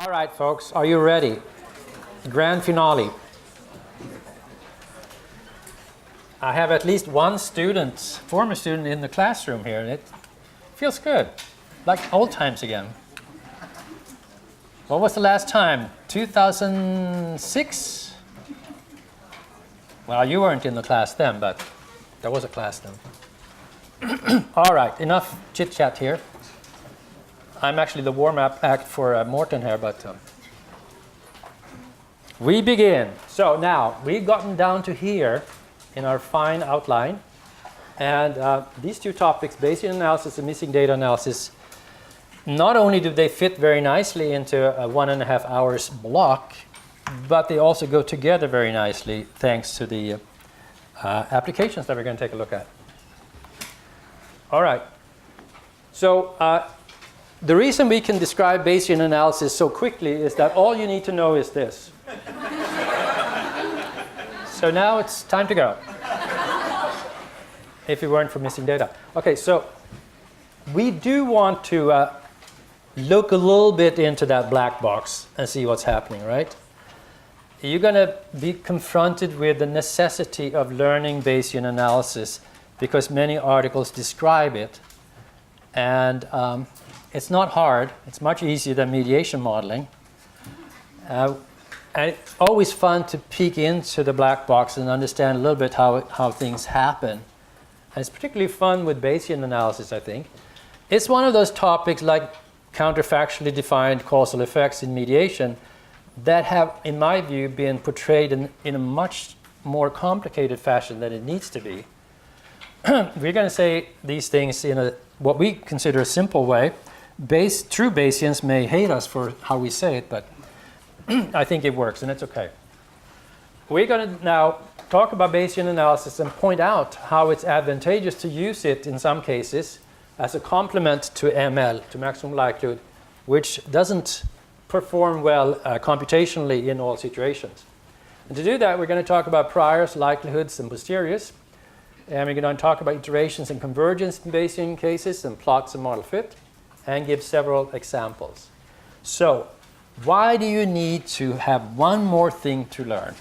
All right, folks, are you ready? Grand finale. I have at least one student, former student, in the classroom here, and it feels good, like old times again. What was the last time? 2006? Well, you weren't in the class then, but there was a class then. All right, enough chit-chat here. I'm actually the warm-up act for Morten here, but we begin. So now, we've gotten down to here in our fine outline. And these two topics, Bayesian analysis and missing data analysis, not only do they fit very nicely into a 1.5 hours block, but they also go together very nicely thanks to the applications that we're going to take a look at. All right. So the reason we can describe Bayesian analysis so quickly is that all you need to know is this. So now it's time to go. If it weren't for missing data. Okay, so we do want to look a little bit into that black box and see what's happening, right? You're going to be confronted with the necessity of learning Bayesian analysis because many articles describe it. And it's not hard. It's much easier than mediation modeling. And it's always fun to peek into the black box and understand a little bit how things happen. And it's particularly fun with Bayesian analysis, I think. It's one of those topics like counterfactually defined causal effects in mediation that have, in my view, been portrayed in a much more complicated fashion than it needs to be. We're going to say these things in what we consider a simple way. True Bayesians may hate us for how we say it, but I think it works, and it's okay. We're going to now talk about Bayesian analysis and point out how it's advantageous to use it in some cases as a complement to ML, to maximum likelihood, which doesn't perform well computationally in all situations. And to do that, we're going to talk about priors, likelihoods, and posteriors. And we're going to talk about iterations and convergence in Bayesian cases and plots and model fit, and give several examples. So, why do you need to have one more thing to learn?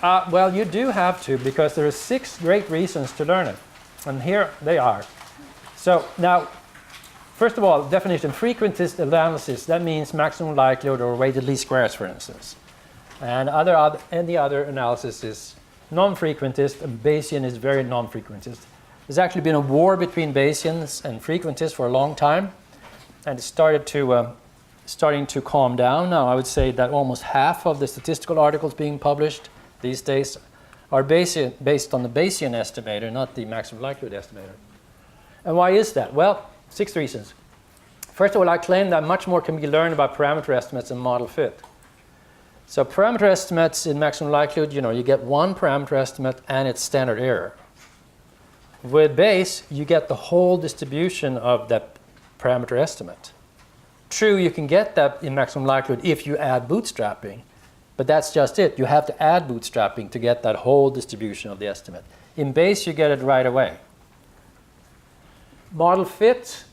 Well, you do have to, because there are 6 great reasons to learn it. And here they are. So now, first of all, definition, frequentist analysis, that means maximum likelihood or weighted least squares, for instance. And any other analysis is non-frequentist, and Bayesian is very non-frequentist. There's actually been a war between Bayesians and frequentists for a long time, and it's starting to calm down now. I would say that almost half of the statistical articles being published these days are based on the Bayesian estimator, not the maximum likelihood estimator. And why is that? Well, 6 reasons. First of all, I claim that much more can be learned about parameter estimates and model fit. So parameter estimates in maximum likelihood, you get one parameter estimate and its standard error. With Bayes, you get the whole distribution of that parameter estimate. True, you can get that in maximum likelihood if you add bootstrapping, but that's just it. You have to add bootstrapping to get that whole distribution of the estimate. In Bayes, you get it right away. Model fit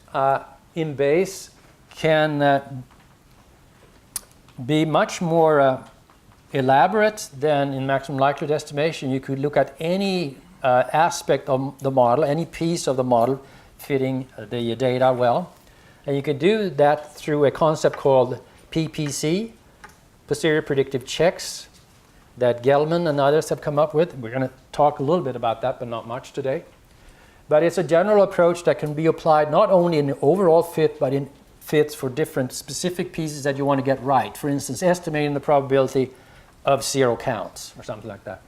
in Bayes can be much more elaborate than in maximum likelihood estimation. You could look at any aspect of the model, any piece of the model fitting the data well. And you can do that through a concept called PPC, posterior predictive checks, that Gelman and others have come up with. We're going to talk a little bit about that, but not much today. But it's a general approach that can be applied not only in the overall fit, but in fits for different specific pieces that you want to get right. For instance, estimating the probability of 0 counts or something like that.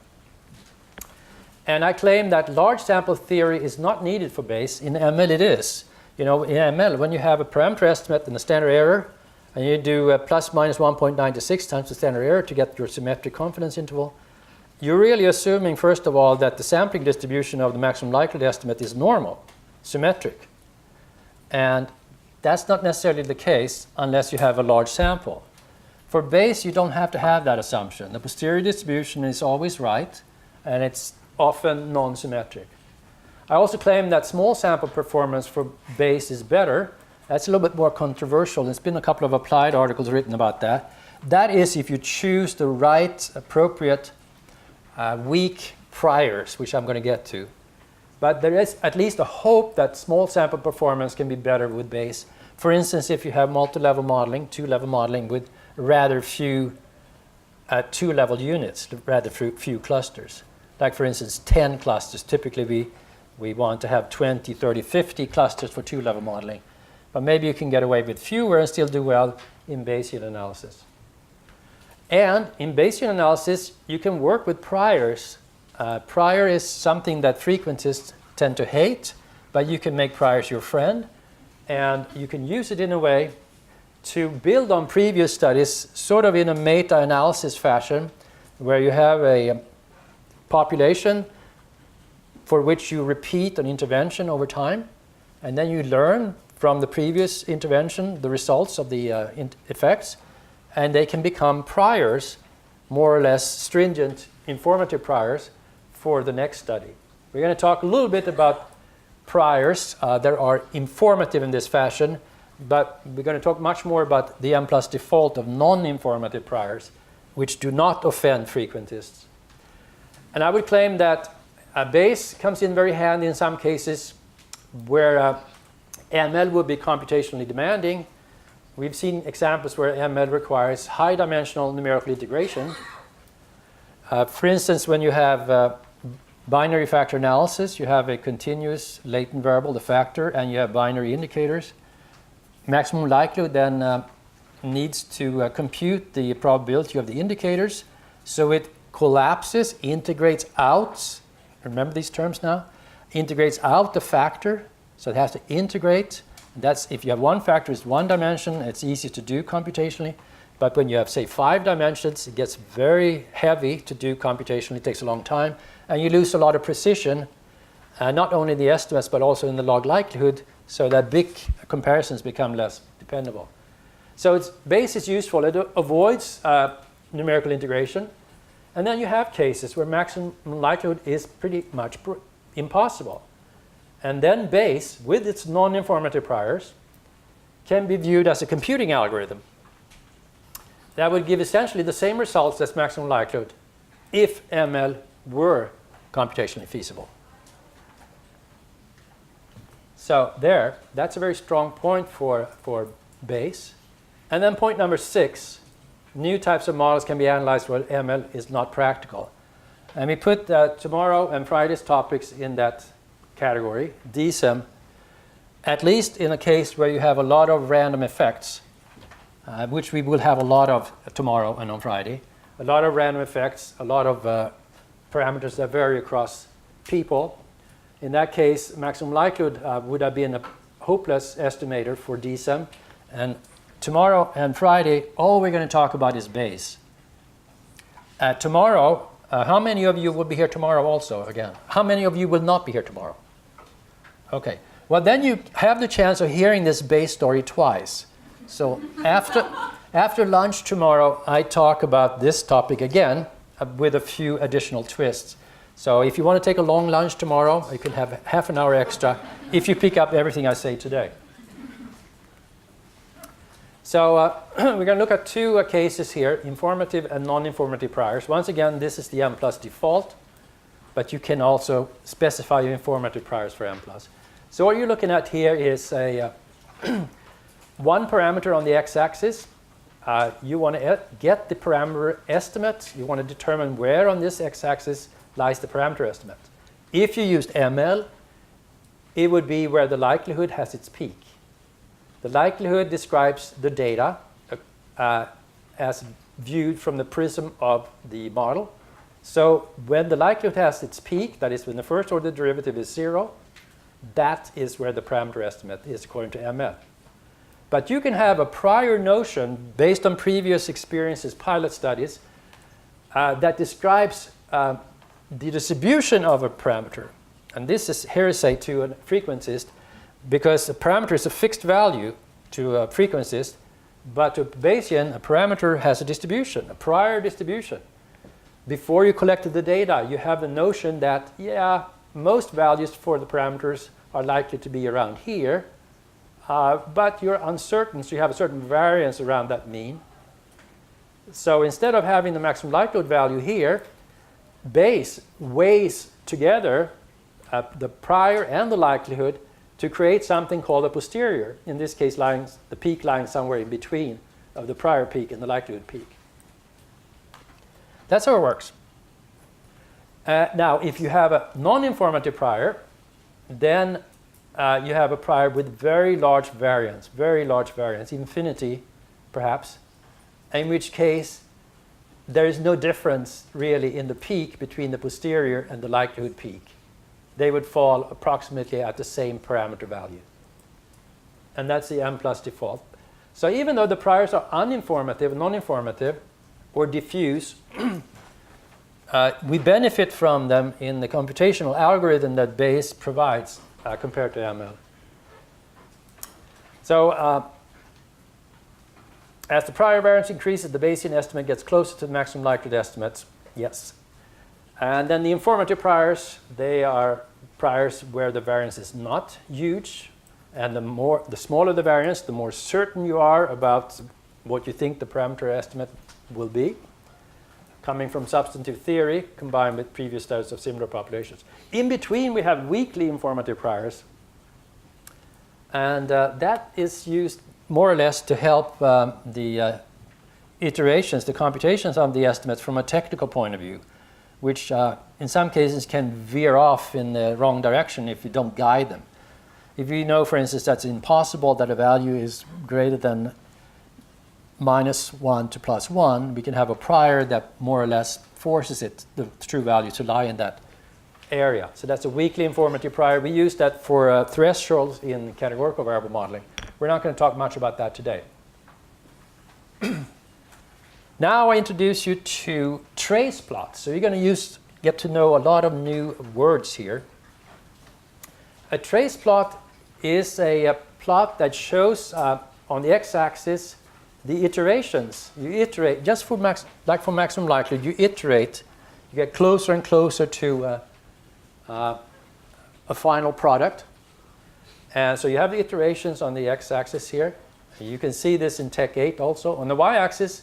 And I claim that large sample theory is not needed for Bayes. In ML it is. In ML, when you have a parameter estimate and a standard error, and you do plus minus 1.96 times the standard error to get your symmetric confidence interval, you're really assuming, first of all, that the sampling distribution of the maximum likelihood estimate is normal, symmetric. And that's not necessarily the case unless you have a large sample. For Bayes, you don't have to have that assumption. The posterior distribution is always right, and it's often non-symmetric. I also claim that small sample performance for Bayes is better That's a little bit more controversial. There's been a couple of applied articles written about that. That is if you choose the right, appropriate, weak priors, which I'm going to get to. But there is at least a hope that small sample performance can be better with Bayes. For instance, if you have multi-level modeling, two-level modeling with rather few two-level units, rather few clusters. Like for instance, 10 clusters. Typically we want to have 20, 30, 50 clusters for two-level modeling. But maybe you can get away with fewer and still do well in Bayesian analysis. And in Bayesian analysis, you can work with priors. Prior is something that frequentists tend to hate, but you can make priors your friend. And you can use it in a way to build on previous studies, sort of in a meta-analysis fashion, where you have a population for which you repeat an intervention over time, and then you learn from the previous intervention the results of the effects, and they can become priors, more or less stringent, informative priors for the next study. We're going to talk a little bit about priors that are informative in this fashion, but we're going to talk much more about the Mplus default of non-informative priors, which do not offend frequentists. And I would claim that Bayes comes in very handy in some cases where ML would be computationally demanding. We've seen examples where ML requires high-dimensional numerical integration. For instance, when you have binary factor analysis, you have a continuous latent variable, the factor, and you have binary indicators. Maximum likelihood then needs to compute the probability of the indicators. So it collapses, integrates out, remember these terms now, integrates out the factor. So it has to integrate. That's if you have one factor, it's one dimension, it's easy to do computationally. But when you have, say, 5 dimensions, it gets very heavy to do computationally, it takes a long time, and you lose a lot of precision, not only in the estimates, but also in the log likelihood, so that big comparisons become less dependable. So Bayes is useful. It avoids numerical integration. And then you have cases where maximum likelihood is pretty much impossible. And then Bayes, with its non-informative priors, can be viewed as a computing algorithm that would give essentially the same results as maximum likelihood if ML were computationally feasible. So that's a very strong point for Bayes. And then point number 6, new types of models can be analyzed where ML is not practical. And we put tomorrow and Friday's topics in that category, DSEM, at least in a case where you have a lot of random effects, which we will have a lot of tomorrow and on Friday. A lot of random effects, a lot of parameters that vary across people. In that case, maximum likelihood would have been a hopeless estimator for DSEM. And tomorrow and Friday, all we're going to talk about is Bayes. Tomorrow, how many of you will be here tomorrow also again? How many of you will not be here tomorrow? Okay. Well, then you have the chance of hearing this Bayes story twice. So after lunch tomorrow, I talk about this topic again with a few additional twists. So if you want to take a long lunch tomorrow, you can have half an hour extra if you pick up everything I say today. So we're going to look at 2 cases here, informative and non-informative priors. Once again, this is the Mplus default, but you can also specify your informative priors for Mplus. So what you're looking at here is a one parameter on the x-axis. You want to get the parameter estimate. You want to determine where on this x-axis lies the parameter estimate. If you used ML, it would be where the likelihood has its peak. The likelihood describes the data as viewed from the prism of the model. So when the likelihood has its peak, that is when the first order derivative is 0, that is where the parameter estimate is according to ML. But you can have a prior notion based on previous experiences, pilot studies, that describes the distribution of a parameter. And this is heresy to a frequentist because a parameter is a fixed value to a frequentist, but to Bayesian, a parameter has a distribution, a prior distribution. Before you collected the data, you have the notion that, yeah, most values for the parameters are likely to be around here. but you're uncertain, so you have a certain variance around that mean. So instead of having the maximum likelihood value here, Bayes weighs together the prior and the likelihood to create something called a posterior, in this case the peak lying somewhere in between of the prior peak and the likelihood peak. That's how it works. Now, if you have a non-informative prior, then you have a prior with very large variance, infinity perhaps, in which case there is no difference really in the peak between the posterior and the likelihood peak. They would fall approximately at the same parameter value. And that's the Mplus default. So even though the priors are uninformative, non-informative, or diffuse, we benefit from them in the computational algorithm that Bayes provides compared to ML. So as the prior variance increases, the Bayesian estimate gets closer to the maximum likelihood estimates. Yes. And then the informative priors, they are priors where the variance is not huge. And the smaller the variance, the more certain you are about what you think the parameter estimate will be, coming from substantive theory combined with previous studies of similar populations. In between, we have weakly informative priors. And that is used more or less to help the iterations, the computations of the estimates from a technical point of view, which in some cases can veer off in the wrong direction if you don't guide them. If you know, for instance, that it's impossible that a value is greater than -1 to +1, we can have a prior that more or less forces it, the true value, to lie in that area. So that's a weakly informative prior. We use that for thresholds in categorical variable modeling. We're not going to talk much about that today. Now I introduce you to trace plots. So you're going to get to know a lot of new words here. A trace plot is a plot that shows on the x-axis the iterations. You iterate, just for like for maximum likelihood, you iterate. You get closer and closer to a final product. And so you have the iterations on the x-axis here. You can see this in Tech 8 also. On the y-axis,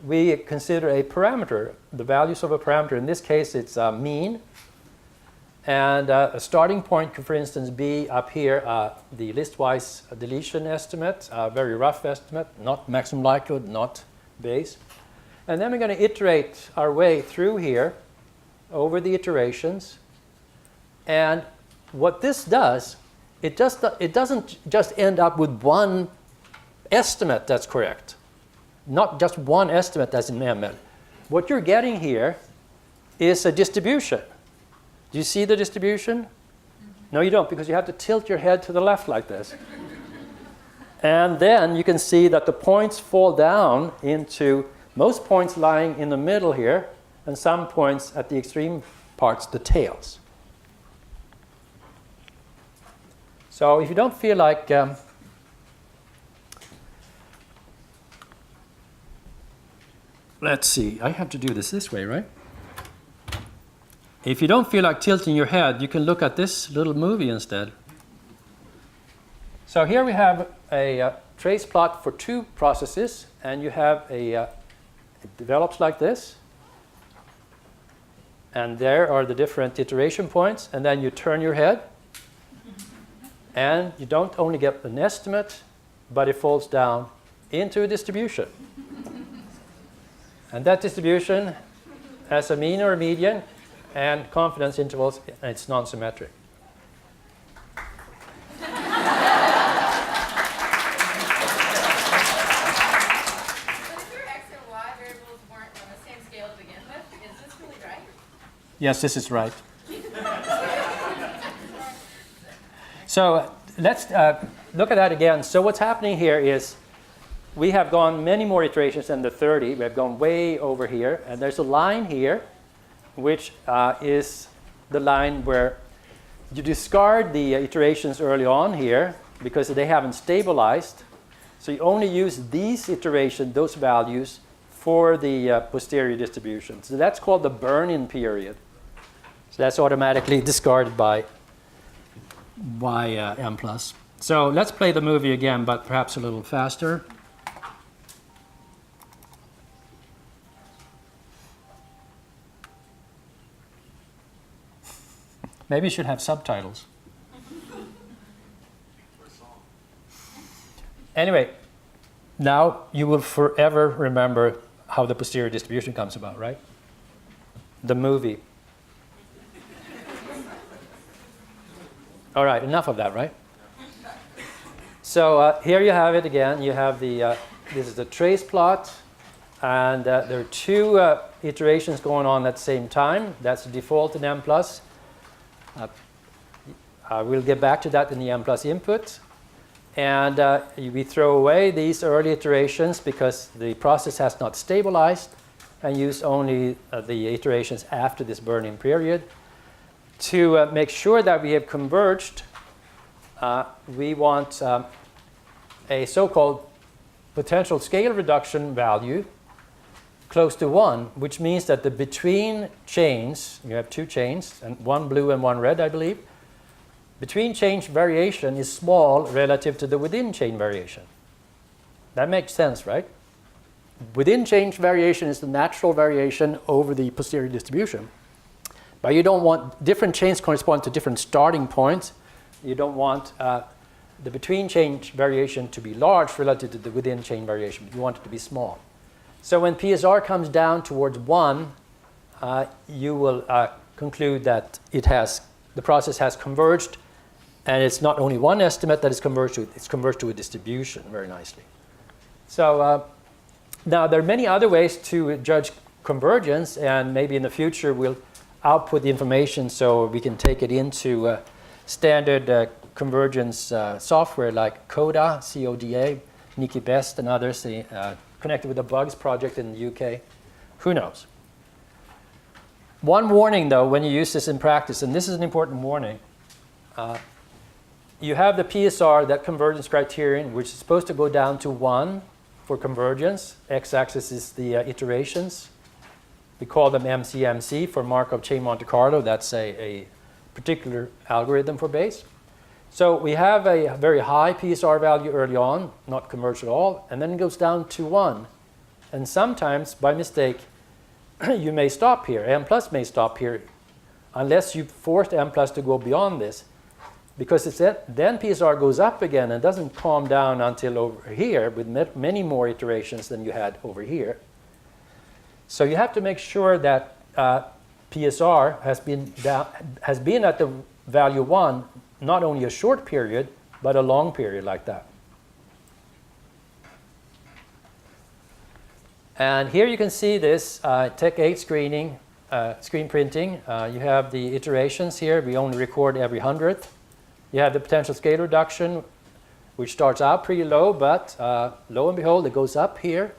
we consider a parameter, the values of a parameter. In this case, it's mean. And a starting point could, for instance, be up here, the listwise deletion estimate, a very rough estimate, not maximum likelihood, not Bayes. And then we're going to iterate our way through here over the iterations. And what this does, it doesn't just end up with one estimate that's correct, not just one estimate that's in ML. What you're getting here is a distribution. Do you see the distribution? No, you don't, because you have to tilt your head to the left like this. And then you can see that the points fall down into most points lying in the middle here, and some points at the extreme parts, the tails. So if you don't feel like let's see, I have to do this way, right? If you don't feel like tilting your head, you can look at this little movie instead. So here we have a trace plot for two processes, and you have it develops like this. And there are the different iteration points, and then you turn your head. And you don't only get an estimate, but it falls down into a distribution. And that distribution has a mean or a median and confidence intervals, and it's non-symmetric. But if your x and y variables weren't on the same scale to begin with, is this really right? Yes, this is right. So let's look at that again. So what's happening here is we have gone many more iterations than the 30. We have gone way over here. And there's a line here, which is the line where you discard the iterations early on here because they haven't stabilized. So you only use these iterations, those values, for the posterior distribution. So that's called the burn-in period. So that's automatically discarded by Mplus. So let's play the movie again, but perhaps a little faster. Maybe you should have subtitles. Anyway, now you will forever remember how the posterior distribution comes about, right? The movie. All right, enough of that, right? So here you have it again. You have the, this is the trace plot, and there are two iterations going on at the same time. That's the default in Mplus. We'll get back to that in the Mplus input. And we throw away these early iterations because the process has not stabilized, and use only the iterations after this burn-in period. To make sure that we have converged, we want a so-called potential scale reduction value close to 1, which means that the between chains, you have two chains, and one blue and one red, I believe, between change variation is small relative to the within chain variation. That makes sense, right? Within change variation is the natural variation over the posterior distribution. But you don't want different chains correspond to different starting points. You don't want the between change variation to be large relative to the within chain variation. You want it to be small. So when PSR comes down towards 1, you will conclude that the process has converged, and it's not only one estimate that is converged to, it's converged to a distribution very nicely. So now there are many other ways to judge convergence, and maybe in the future we'll output the information so we can take it into standard convergence software like CODA, C-O-D-A, Nikki Best and others, connected with the BUGS project in the UK. Who knows? One warning though when you use this in practice, and this is an important warning, you have the PSR, that convergence criterion, which is supposed to go down to 1 for convergence. X-axis is the iterations. We call them MCMC for Markov chain Monte Carlo. That's a particular algorithm for Bayes. So we have a very high PSR value early on, not converged at all, and then it goes down to 1. And sometimes, by mistake, you may stop here. Mplus may stop here unless you forced Mplus to go beyond this, because then PSR goes up again and doesn't calm down until over here with many more iterations than you had over here. So you have to make sure that PSR has been at the value 1 not only a short period, but a long period like that. And here you can see this Tech 8 screening, screen printing. You have the iterations here. We only record every 100th. You have the potential scale reduction, which starts out pretty low, but lo and behold, it goes up here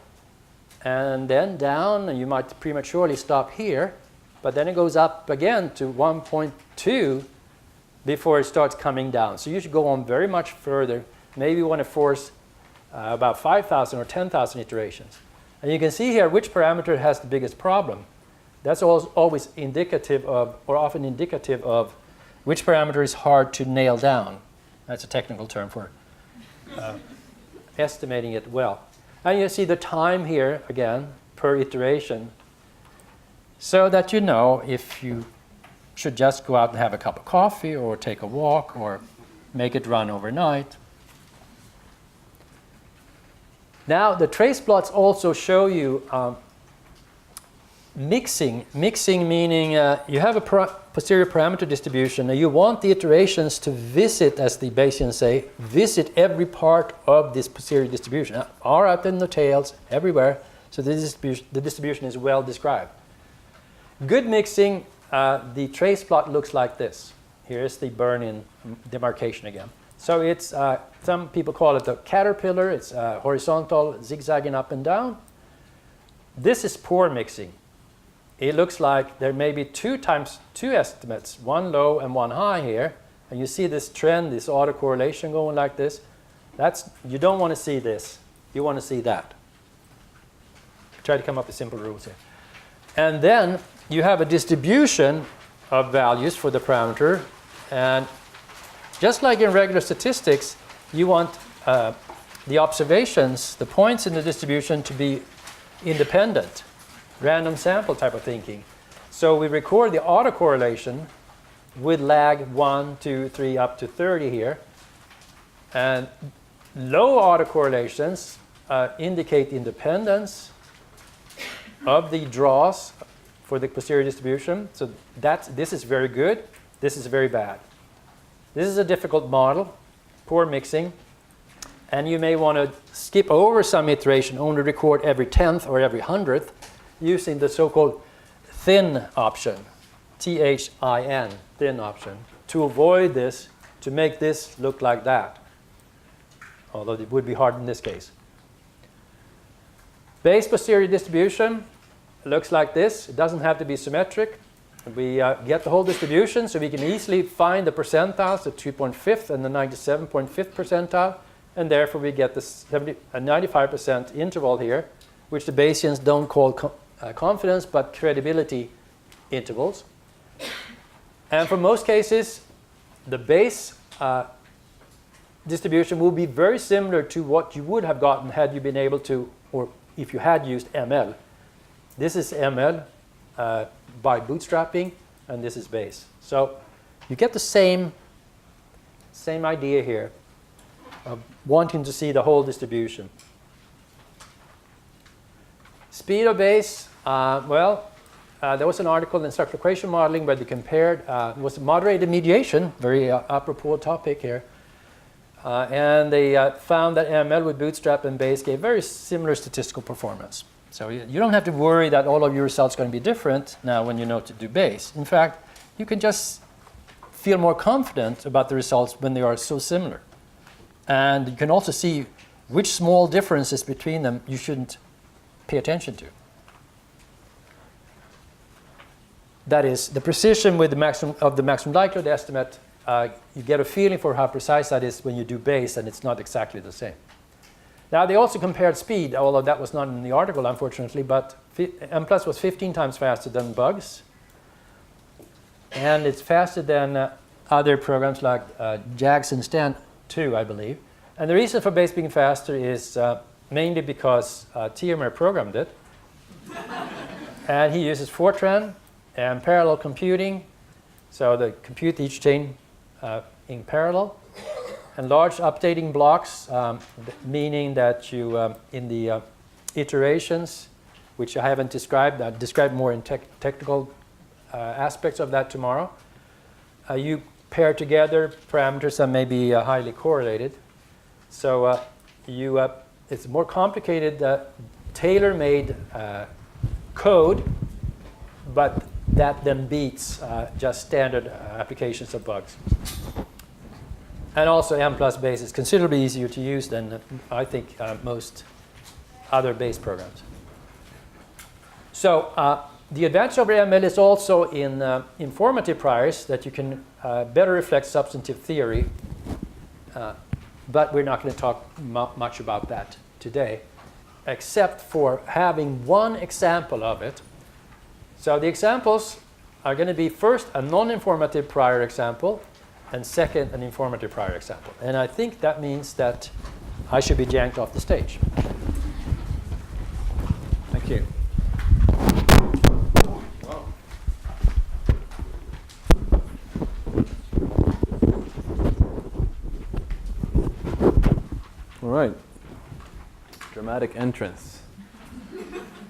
and then down, and you might prematurely stop here, but then it goes up again to 1.2 before it starts coming down. So you should go on very much further. Maybe you want to force about 5,000 or 10,000 iterations. And you can see here which parameter has the biggest problem. That's always indicative of, or often indicative of, which parameter is hard to nail down. That's a technical term for estimating it well. And you see the time here, again, per iteration, so that you know if you should just go out and have a cup of coffee or take a walk or make it run overnight. Now, the trace plots also show you mixing. Mixing meaning you have a posterior parameter distribution, and you want the iterations to visit, as the Bayesians say, visit every part of this posterior distribution, are up in the tails, everywhere, so the distribution is well described. Good mixing, the trace plot looks like this. Here's the burn-in demarcation again. So it's, some people call it the caterpillar. It's horizontal, zigzagging up and down. This is poor mixing. It looks like there may be two estimates, one low and one high here. And you see this trend, this autocorrelation going like this. You don't want to see this. You want to see that. Try to come up with simple rules here. And then you have a distribution of values for the parameter. And just like in regular statistics, you want the observations, the points in the distribution to be independent, random sample type of thinking. So we record the autocorrelation with lag 1, 2, 3, up to 30 here. And low autocorrelations indicate independence of the draws for the posterior distribution. So this is very good. This is very bad. This is a difficult model, poor mixing. And you may want to skip over some iteration, only record every 10th or every 100th using the so-called thin option, T-H-I-N, thin option, to avoid this, to make this look like that. Although it would be hard in this case. Base posterior distribution looks like this. It doesn't have to be symmetric. We get the whole distribution, so we can easily find the percentiles, the 2.5th and the 97.5th percentile, and therefore we get this 95% interval here, which the Bayesians don't call confidence but credibility intervals. And for most cases, the base distribution will be very similar to what you would have gotten had you been able to, or if you had used ML. This is ML by bootstrapping, and this is base. So you get the same idea here of wanting to see the whole distribution. Speed of base, there was an article in structural equation modeling where they compared, it was moderated mediation, very apropos topic here. And they found that ML with bootstrap and base gave very similar statistical performance. So you don't have to worry that all of your results are going to be different now when you know to do base. In fact, you can just feel more confident about the results when they are so similar. And you can also see which small differences between them you shouldn't pay attention to. That is, the precision with the maximum likelihood estimate, you get a feeling for how precise that is when you do base, and it's not exactly the same. Now, they also compared speed, although that was not in the article, unfortunately, but Mplus was 15 times faster than bugs. And it's faster than other programs like JAGS and STAN 2, I believe. And the reason for base being faster is mainly because TMR programmed it. And he uses Fortran and parallel computing. So they compute each chain in parallel. And large updating blocks, meaning that you, in the iterations, which I haven't described, I'll describe more in technical aspects of that tomorrow, you pair together parameters that may be highly correlated. So it's more complicated, tailor-made code, but that then beats just standard applications of bugs. And also Mplus base is considerably easier to use than, I think, most other base programs. So the advantage over ML is also in informative priors, that you can better reflect substantive theory. But we're not going to talk much about that today, except for having one example of it. So the examples are going to be first a non-informative prior example, and second, an informative prior example. And I think that means that I should be yanked off the stage. Thank you. All right. Dramatic entrance.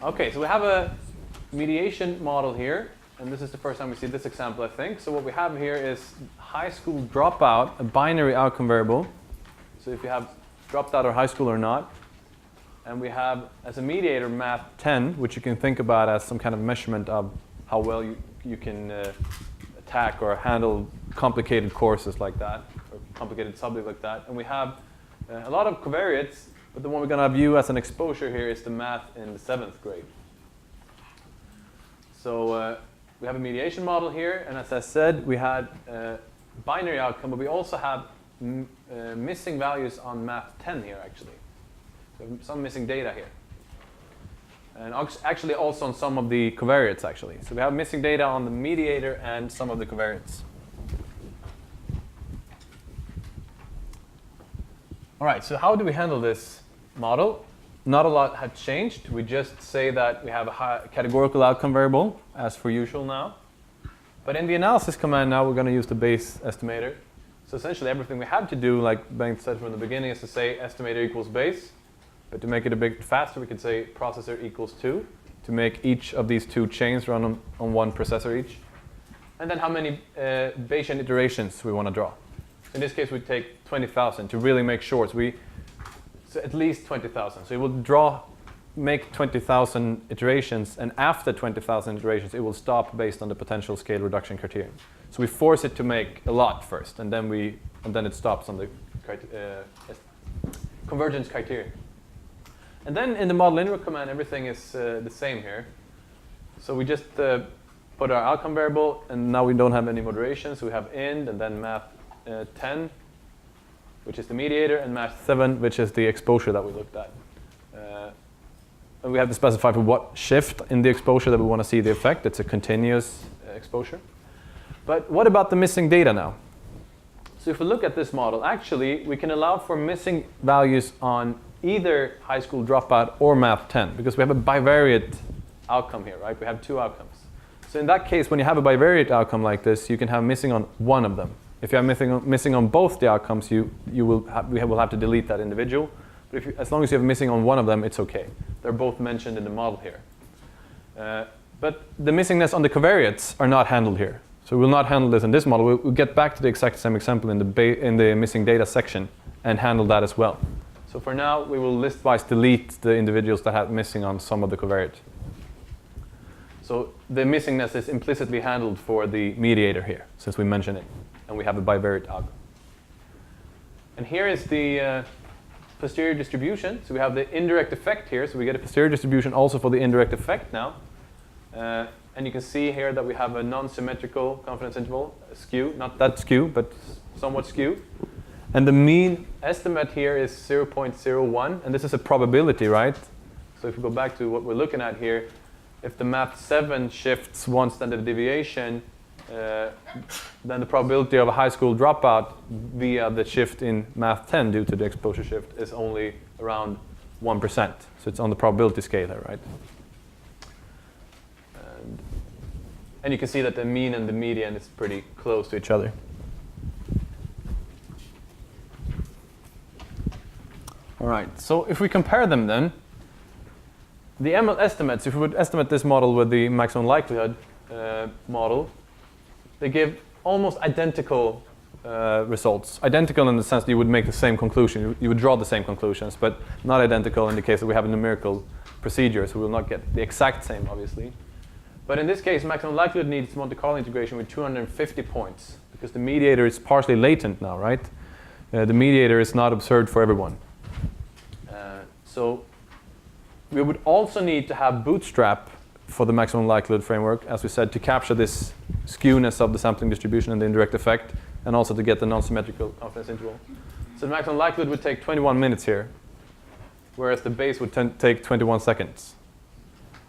Okay, so we have a mediation model here. And this is the first time we see this example, I think. So what we have here is high school dropout, a binary outcome variable. So if you have dropped out of high school or not. And we have, as a mediator, math 10, which you can think about as some kind of measurement of how well you can attack or handle complicated courses like that, or complicated subjects like that. And we have a lot of covariates, but the one we're going to view as an exposure here is the math in the 7th grade. So we have a mediation model here, and as I said, we had a binary outcome, but we also have missing values on math 10 here, actually. So some missing data here. And actually also on some of the covariates, actually. So we have missing data on the mediator and some of the covariates. All right, so how do we handle this model? Not a lot had changed. We just say that we have a categorical outcome variable, as per usual now. But in the analysis command now, we're going to use the Bayes estimator. So essentially everything we had to do, like Bengt said from the beginning, is to say estimator equals Bayes. But to make it a bit faster, we could say processor equals 2 to make each of these two chains run on one processor each. And then how many Bayesian iterations we want to draw. In this case, we take 20,000 to really make sure. So at least 20,000. So it will make 20,000 iterations, and after 20,000 iterations, it will stop based on the potential scale reduction criterion. So we force it to make a lot first, and then it stops on the convergence criterion. And then in the model linear command, everything is the same here. So we just put our outcome variable, and now we don't have any moderation. So we have int, and then math 10, which is the mediator, and math 7, which is the exposure that we looked at. And we have to specify for what shift in the exposure that we want to see the effect. It's a continuous exposure. But what about the missing data now? So if we look at this model, actually, we can allow for missing values on either high school dropout or math 10, because we have a bivariate outcome here, right? We have two outcomes. So in that case, when you have a bivariate outcome like this, you can have missing on one of them. If you have missing on both the outcomes, we will have to delete that individual. But as long as you have missing on one of them, it's okay. They're both mentioned in the model here. But the missingness on the covariates are not handled here. So we'll not handle this in this model. We'll get back to the exact same example in the missing data section and handle that as well. So for now, we will listwise delete the individuals that have missing on some of the covariates. So the missingness is implicitly handled for the mediator here, since we mentioned it. And we have a bivariate algorithm. And here is the posterior distribution. So we have the indirect effect here. So we get a posterior distribution also for the indirect effect now. And you can see here that we have a non-symmetrical confidence interval, skew. Not that skew, but somewhat skew. And the mean estimate here is 0.01. And this is a probability, right? So if we go back to what we're looking at here, if the math 7 shifts one standard deviation, then the probability of a high school dropout via the shift in math 10 due to the exposure shift is only around 1%. So it's on the probability scale here, right? And you can see that the mean and the median is pretty close to each other. All right, so if we compare them then, the ML estimates, if we would estimate this model with the maximum likelihood model, they give almost identical results. Identical in the sense that you would make the same conclusion. You would draw the same conclusions, but not identical in the case that we have a numerical procedure, so we will not get the exact same, obviously. But in this case, maximum likelihood needs Monte Carlo integration with 250 points, because the mediator is partially latent now, right? The mediator is not observed for everyone. So we would also need to have bootstrap for the maximum likelihood framework, as we said, to capture this skewness of the sampling distribution and the indirect effect, and also to get the non-symmetrical confidence interval. So the maximum likelihood would take 21 minutes here, whereas the Bayes would take 21 seconds.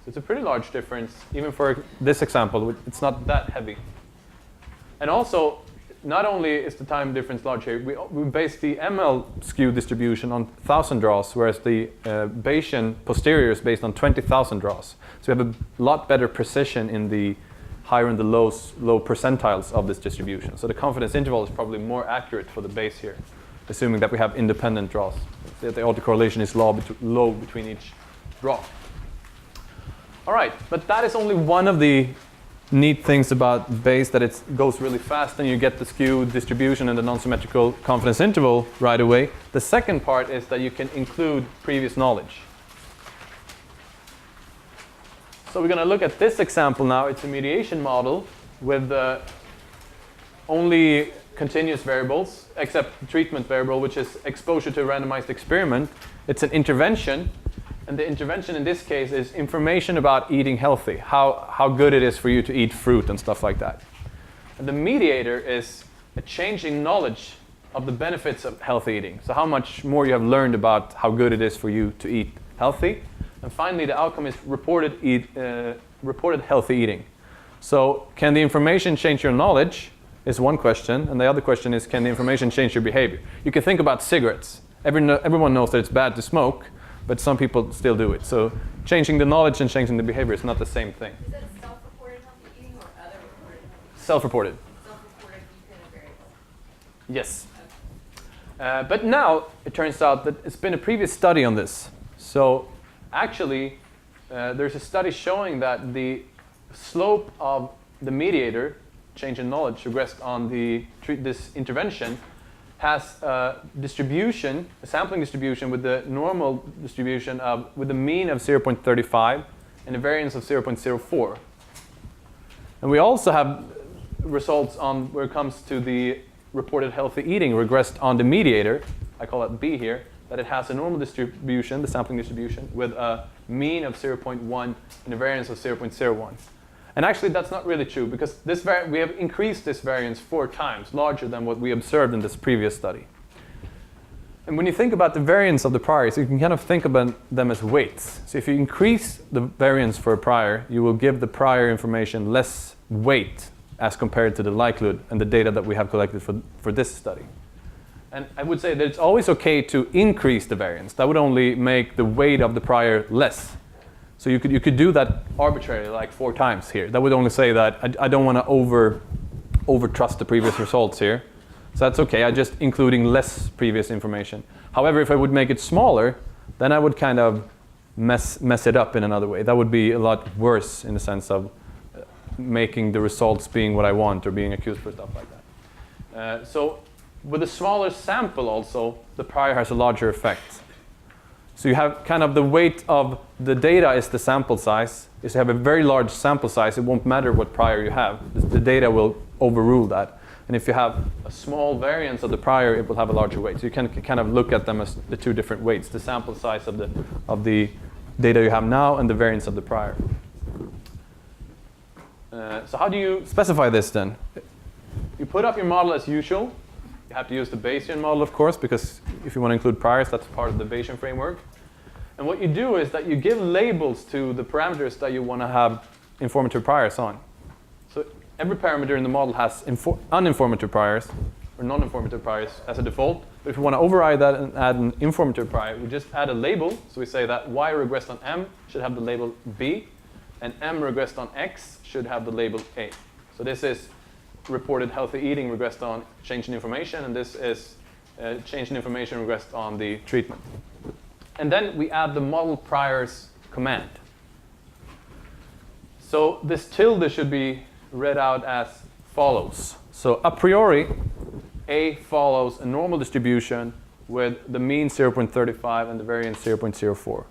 So it's a pretty large difference. Even for this example, it's not that heavy. And also, not only is the time difference large here, we base the ML skew distribution on 1,000 draws, whereas the Bayesian posterior is based on 20,000 draws. So we have a lot better precision in the higher and the low percentiles of this distribution. So the confidence interval is probably more accurate for the Bayes here, assuming that we have independent draws. That the autocorrelation is low between each draw. All right, but that is only one of the neat things about Bayes, that it goes really fast and you get the skew distribution and the non-symmetrical confidence interval right away. The second part is that you can include previous knowledge. So we're going to look at this example now. It's a mediation model with only continuous variables, except the treatment variable, which is exposure to a randomized experiment. It's an intervention. And the intervention in this case is information about eating healthy, how good it is for you to eat fruit and stuff like that. And the mediator is a changing knowledge of the benefits of healthy eating. So how much more you have learned about how good it is for you to eat healthy. And finally, the outcome is reported healthy eating. So can the information change your knowledge is one question. And the other question is, can the information change your behavior? You can think about cigarettes. everyone knows that it's bad to smoke, but some people still do it. So changing the knowledge and changing the behavior is not the same thing. Is that self-reported healthy eating or other reported healthy eating? Self-reported. Self-reported dependent variable. Yes. But now it turns out that it's been a previous study on this. So actually, there's a study showing that the slope of the mediator, change in knowledge, regressed on this intervention, has a distribution, a sampling distribution with the normal distribution with a mean of 0.35 and a variance of 0.04. And we also have results on where it comes to the reported healthy eating regressed on the mediator, I call it B here, that it has a normal distribution, the sampling distribution, with a mean of 0.1 and a variance of 0.01. And actually that's not really true because we have increased this variance 4 times, larger than what we observed in this previous study. And when you think about the variance of the priors, you can kind of think about them as weights. So if you increase the variance for a prior, you will give the prior information less weight as compared to the likelihood and the data that we have collected for this study. And I would say that it's always okay to increase the variance. That would only make the weight of the prior less. So you could do that arbitrarily, like 4 times here. That would only say that I don't want to over trust the previous results here. So that's okay. I'm just including less previous information. However, if I would make it smaller, then I would kind of mess it up in another way. That would be a lot worse in the sense of making the results being what I want or being accused for stuff like that. So with a smaller sample also, the prior has a larger effect. So you have kind of the weight of the data is the sample size. If you have a very large sample size, it won't matter what prior you have. The data will overrule that. And if you have a small variance of the prior, it will have a larger weight. So you can kind of look at them as the 2 different weights, the sample size of the data you have now and the variance of the prior. So how do you specify this then? You put up your model as usual. You have to use the Bayesian model, of course, because if you want to include priors, that's part of the Bayesian framework. And what you do is that you give labels to the parameters that you want to have informative priors on. So every parameter in the model has uninformative priors or non-informative priors as a default. But if you want to override that and add an informative prior, we just add a label. So we say that y regressed on M should have the label B, and M regressed on X should have the label A. So this is reported healthy eating regressed on change in information, and this is change in information regressed on the treatment. And then we add the model priors command. So this tilde should be read out as follows. So a priori, A follows a normal distribution with the mean 0.35 and the variance 0.04.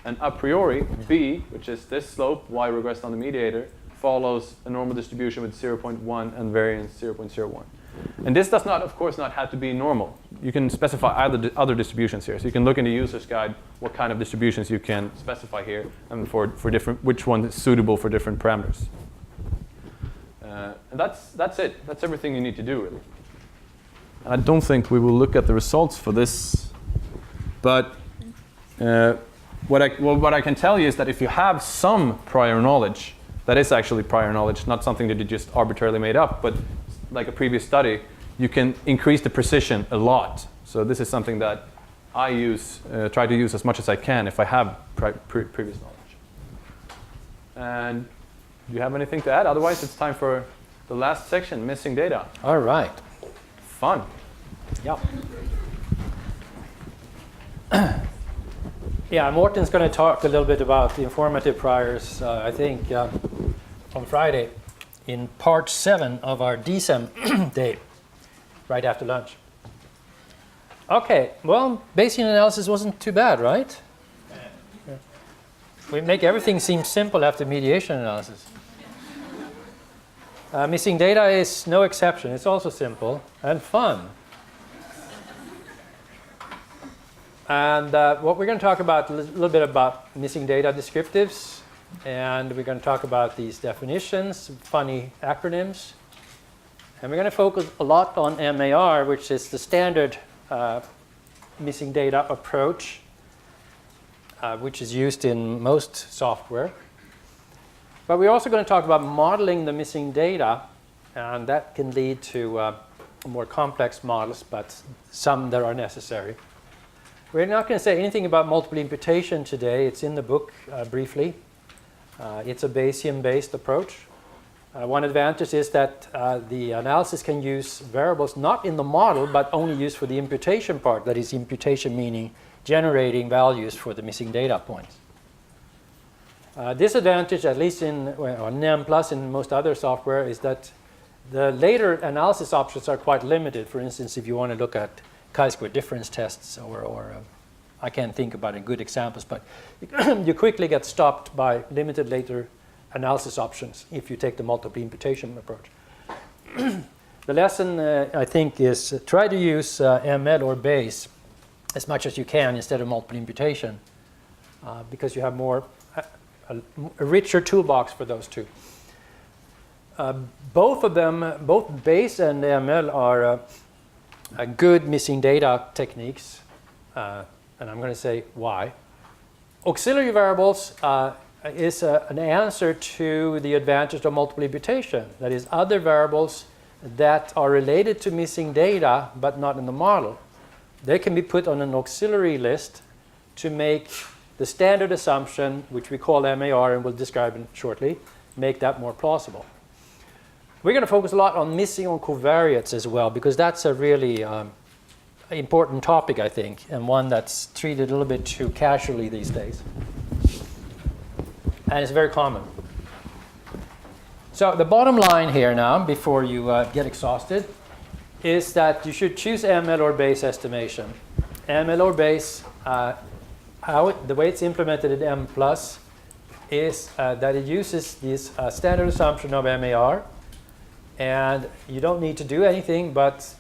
And a priori, B, which is this slope, y regressed on the mediator, follows a normal distribution with 0.1 and variance 0.01. And this does not, of course, not have to be normal. You can specify other distributions here. So you can look in the user's guide what kind of distributions you can specify here and for different, which one is suitable for different parameters. And that's it. That's everything you need to do, really. And I don't think we will look at the results for this. But what I can tell you is that if you have some prior knowledge, that is actually prior knowledge, not something that you just arbitrarily made up, but like a previous study, you can increase the precision a lot. So this is something that I try to use as much as I can if I have previous knowledge. And do you have anything to add? Otherwise, it's time for the last section, missing data. All right. Fun. Yeah. Yeah, Morten's going to talk a little bit about the informative priors, I think, on Friday in part 7 of our DSEM day, right after lunch. Okay, well, Bayesian analysis wasn't too bad, right? Yeah. We make everything seem simple after mediation analysis. Missing data is no exception. It's also simple and fun. And what we're going to talk about, a little bit about missing data descriptives, and we're going to talk about these definitions, funny acronyms, and we're going to focus a lot on MAR, which is the standard missing data approach, which is used in most software. But we're also going to talk about modeling the missing data, and that can lead to more complex models, but some that are necessary. We're not going to say anything about multiple imputation today. It's in the book briefly. It's a Bayesian-based approach. One advantage is that the analysis can use variables not in the model, but only used for the imputation part. That is, imputation meaning generating values for the missing data points. Disadvantage, at least in Mplus and most other software, is that the later analysis options are quite limited. For instance, if you want to look at chi-square difference tests, or I can't think about any good examples, but you quickly get stopped by limited later analysis options if you take the multiple imputation approach. The lesson, I think, is try to use ML or Bayes as much as you can instead of multiple imputation, because you have a richer toolbox for those two. Both of them, both Bayes and ML, are good missing data techniques, and I'm going to say why. Auxiliary variables is an answer to the advantage of multiple imputation. That is, other variables that are related to missing data but not in the model. They can be put on an auxiliary list to make the standard assumption, which we call MAR, and we'll describe it shortly, make that more plausible. We're going to focus a lot on missing on covariates as well, because that's a really important topic, I think, and one that's treated a little bit too casually these days. And it's very common. So the bottom line here now, before you get exhausted, is that you should choose ML or Bayes estimation. ML or Bayes, the way it's implemented in Mplus is that it uses this standard assumption of MAR, and you don't need to do anything but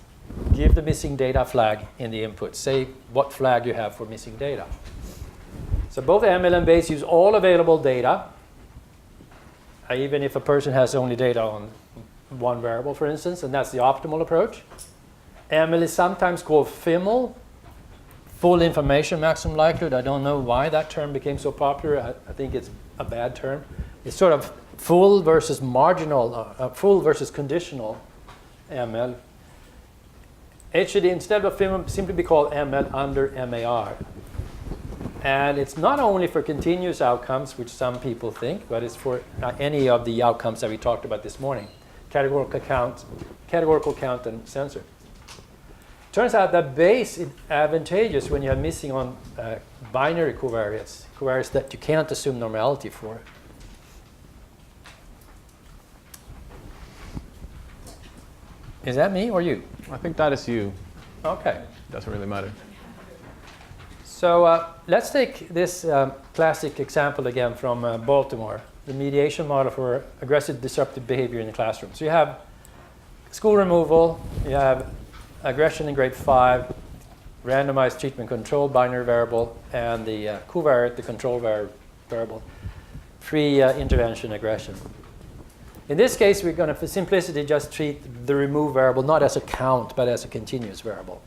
give the missing data flag in the input. Say what flag you have for missing data. So both ML and Bayes use all available data, even if a person has only data on one variable, for instance, and that's the optimal approach. ML is sometimes called FIML, full information maximum likelihood. I don't know why that term became so popular. I think it's a bad term. It's sort of full versus marginal, full versus conditional ML. It should, instead of FIML, simply be called ML under MAR. And it's not only for continuous outcomes, which some people think, but it's for any of the outcomes that we talked about this morning. Categorical count, and sensor. Turns out that Bayes is advantageous when you are missing on binary covariates that you can't assume normality for. Is that me or you? I think that is you. Okay. Doesn't really matter. So let's take this classic example again from Baltimore, the mediation model for aggressive disruptive behavior in the classroom. So you have school removal, you have aggression in grade 5, randomized treatment control binary variable, and the covariate, the control variable, pre-intervention aggression. In this case, we're going to, for simplicity, just treat the remove variable not as a count, but as a continuous variable.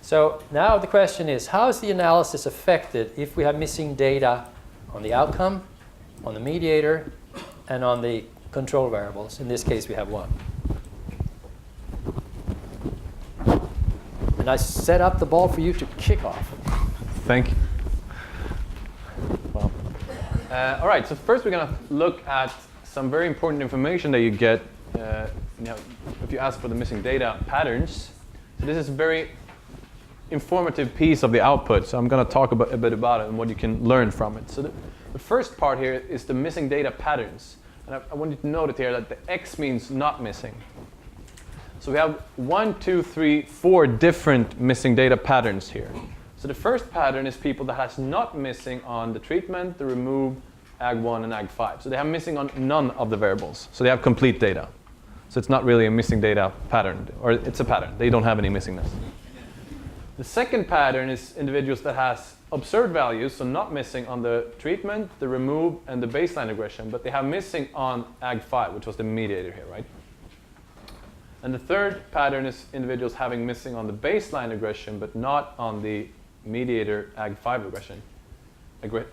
So now the question is, how is the analysis affected if we have missing data on the outcome, on the mediator, and on the control variables? In this case, we have one. And I set up the ball for you to kick off. Thank you. Well, all right, so first we're going to look at some very important information that you get if you ask for the missing data patterns. So this is a very informative piece of the output, so I'm going to talk a bit about it and what you can learn from it. So the first part here is the missing data patterns. And I want you to note it here that the X means not missing. So we have 1, 2, 3, 4 different missing data patterns here. So the first pattern is people that has not missing on the treatment, the remove, AG1 and AG5. So they have missing on none of the variables. So they have complete data. So it's not really a missing data pattern, or it's a pattern. They don't have any missingness. The second pattern is individuals that has observed values, so not missing on the treatment, the remove, and the baseline regression, but they have missing on AG5, which was the mediator here, right? And the third pattern is individuals having missing on the baseline regression, but not on the mediator AG5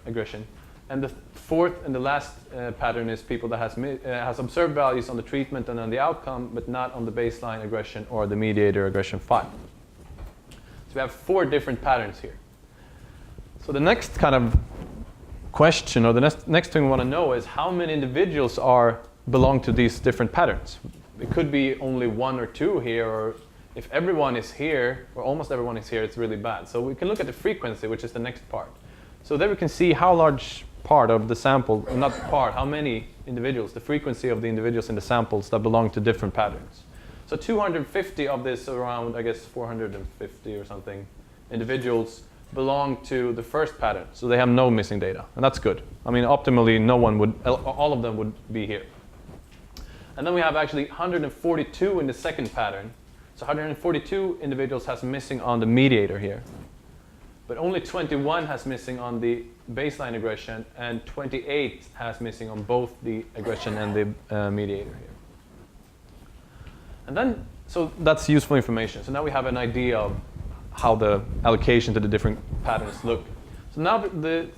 aggression. And the fourth and the last pattern is people that has observed values on the treatment and on the outcome, but not on the baseline aggression or the mediator aggression 5. So So we have 4 different patterns here. So the next kind of question, or the next thing we want to know is how many individuals belong to these different patterns. It could be only 1 or 2 here, or if everyone is here, or almost everyone is here, it's really bad. So we can look at the frequency, which is the next part. So there we can see how large part of the sample, or not part, how many individuals, the frequency of the individuals in the samples that belong to different patterns. So 250 of this, around, I guess, 450 or something, individuals belong to the first pattern. So they have no missing data, and that's good. I mean, optimally, all of them would be here. And then we have actually 142 in the second pattern. So 142 individuals has missing on the mediator here. But only 21 has missing on the baseline aggression, and 28 has missing on both the aggression and the mediator here. And then, so that's useful information. So now we have an idea of how the allocation to the different patterns look. So now the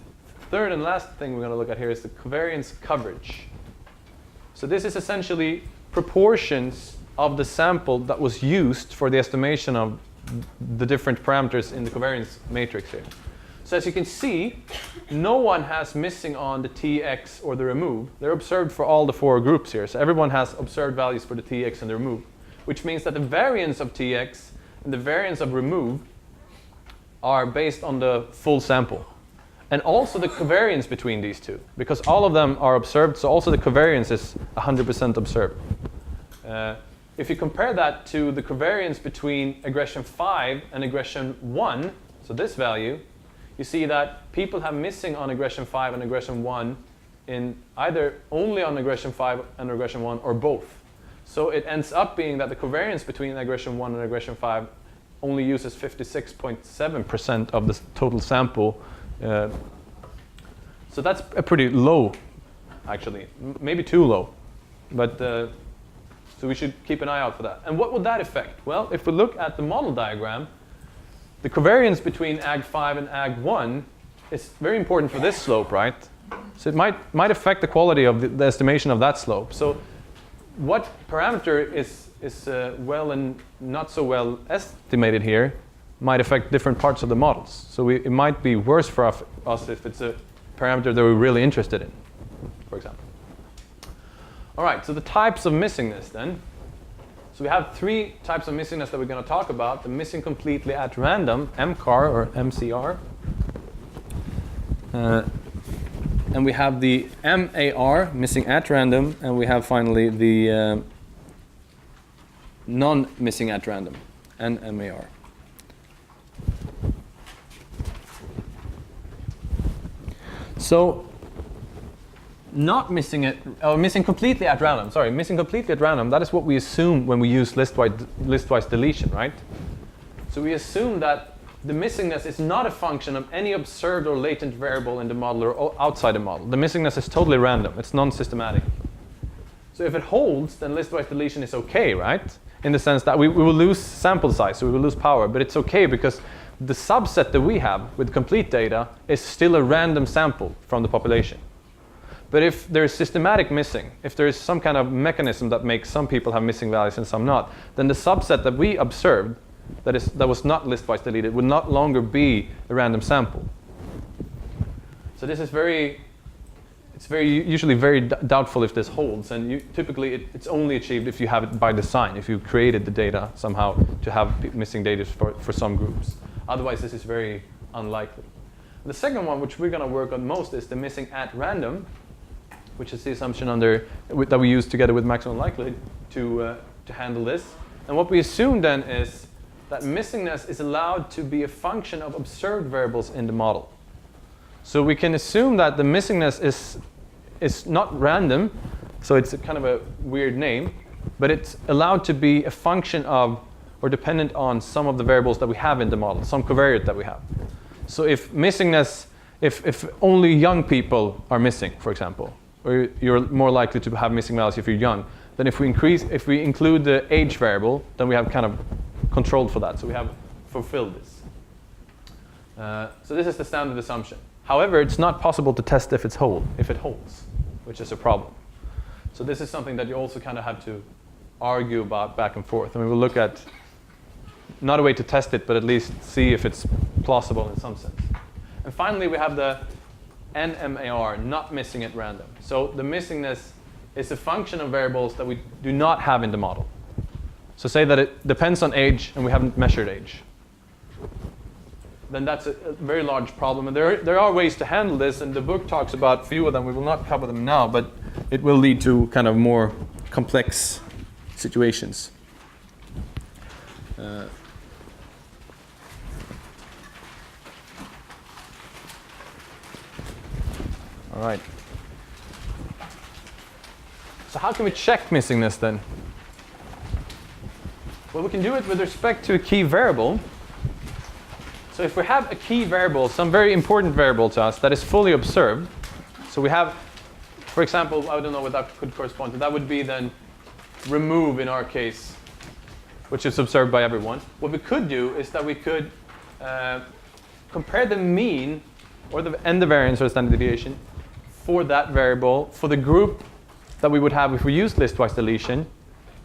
third and last thing we're going to look at here is the covariance coverage. So this is essentially proportions of the sample that was used for the estimation of the different parameters in the covariance matrix here. So as you can see, no one has missing on the TX or the remove. They're observed for all the 4 groups here. So everyone has observed values for the TX and the remove, which means that the variance of TX and the variance of remove are based on the full sample. And also the covariance between these two, because all of them are observed, so also the covariance is 100% observed. If you compare that to the covariance between aggression 5 and aggression 1, so this value, you see that people have missing on aggression 5 and aggression 1 in either only on aggression 5 and aggression 1 or both. So it ends up being that the covariance between aggression 1 and aggression 5 only uses 56.7% of the total sample. So that's a pretty low, actually, maybe too low. But so we should keep an eye out for that. And what would that affect? Well, if we look at the model diagram, the covariance between AG5 and AG1 is very important for this slope, right? So it might affect the quality of the estimation of that slope. So what parameter is well and not so well estimated here might affect different parts of the models. So it might be worse for us if it's a parameter that we're really interested in, for example. All right, so the types of missingness then. So we have 3 types of missingness that we're going to talk about. The missing completely at random, MCAR or MCR. And we have the MAR, missing at random, and we have finally the non-missing at random, NMAR. So not missing it, or missing completely at random, missing completely at random, that is what we assume when we use listwise deletion, right? So we assume that the missingness is not a function of any observed or latent variable in the model or outside the model. The missingness is totally random, it's non-systematic. So if it holds, then listwise deletion is okay, right? In the sense that we will lose sample size, so we will lose power, but it's okay because the subset that we have with complete data is still a random sample from the population. But if there is systematic missing, if there is some kind of mechanism that makes some people have missing values and some not, then the subset that we observed that was not listwise deleted would not longer be a random sample. So this is usually very doubtful if this holds, and typically it's only achieved if you have it by design, if you created the data somehow to have missing data for some groups. Otherwise, this is very unlikely. The second one, which we're going to work on most, is the missing at random, which is the assumption that we use together with maximum likelihood to handle this. And what we assume then is that missingness is allowed to be a function of observed variables in the model. So we can assume that the missingness is not random, so it's a kind of a weird name, but it's allowed to be a function of or dependent on some of the variables that we have in the model, some covariate that we have. So if missingness, if only young people are missing, for example, or you're more likely to have missing values if you're young, then if we include the age variable, then we have kind of controlled for that. So we have fulfilled this. So this is the standard assumption. However, it's not possible to test if it holds, which is a problem. So this is something that you also kind of have to argue about back and forth. And we will look at not a way to test it, but at least see if it's plausible in some sense. And finally, we have the NMAR, not missing at random. So the missingness is a function of variables that we do not have in the model. So say that it depends on age and we haven't measured age. Then that's a very large problem. And there are ways to handle this, and the book talks about a few of them. We will not cover them now, but it will lead to kind of more complex situations. All right. So how can we check missingness then? Well, we can do it with respect to a key variable. So if we have a key variable, some very important variable to us that is fully observed, so we have, for example, I don't know what that could correspond to. That would be then remove in our case, which is observed by everyone. What we could do is that we could compare the mean or and the variance or the standard deviation for that variable for the group that we would have if we used list-wise deletion,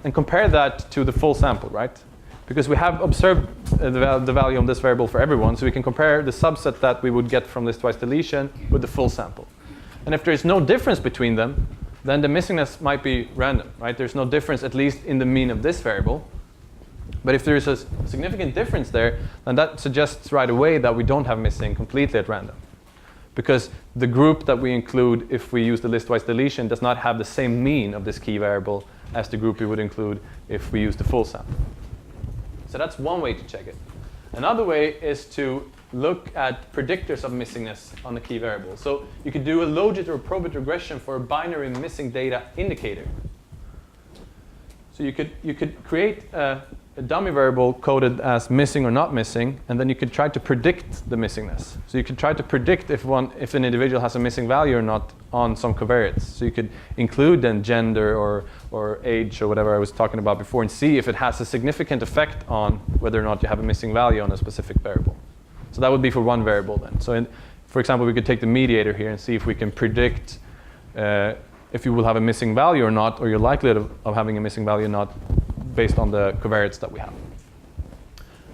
and compare that to the full sample, right? Because we have observed the value of this variable for everyone, so we can compare the subset that we would get from list-wise deletion with the full sample. And if there is no difference between them, then the missingness might be random, right? There's no difference, at least in the mean of this variable. But if there is a significant difference there, then that suggests right away that we don't have missing completely at random. Because the group that we include if we use the list-wise deletion does not have the same mean of this key variable as the group we would include if we use the full sample. So that's one way to check it. Another way is to look at predictors of missingness on the key variable. So you could do a logit or a probit regression for a binary missing data indicator. So you could create a dummy variable coded as missing or not missing, and then you could try to predict the missingness. So you could try to predict if an individual has a missing value or not on some covariates. So you could include then gender or age or whatever I was talking about before, and see if it has a significant effect on whether or not you have a missing value on a specific variable. So that would be for one variable then. So for example, we could take the mediator here and see if we can predict if you will have a missing value or not, or your likelihood of having a missing value or not, based on the covariates that we have.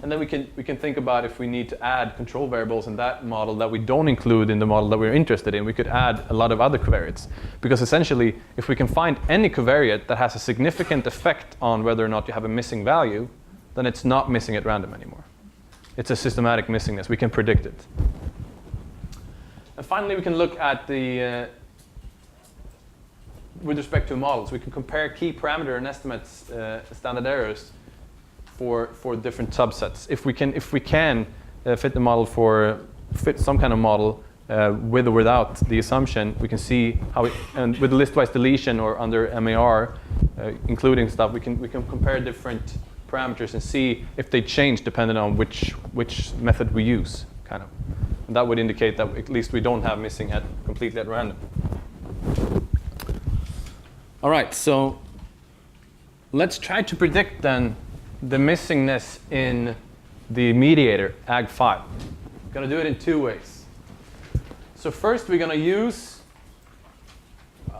And then we can think about if we need to add control variables in that model that we don't include in the model that we're interested in. We could add a lot of other covariates. Because essentially, if we can find any covariate that has a significant effect on whether or not you have a missing value, then it's not missing at random anymore. It's a systematic missingness. We can predict it. And finally, we can look at the with respect to models, we can compare key parameter and estimates standard errors for different subsets. If we can fit the model fit some kind of model with or without the assumption, we can see how and with the list-wise deletion or under MAR, including stuff, we can compare different parameters and see if they change depending on which method we use, kind of. And that would indicate that at least we don't have missing completely at random. All right, so let's try to predict then the missingness in the mediator, AG5. We're going to do it in two ways. So first we're going to use,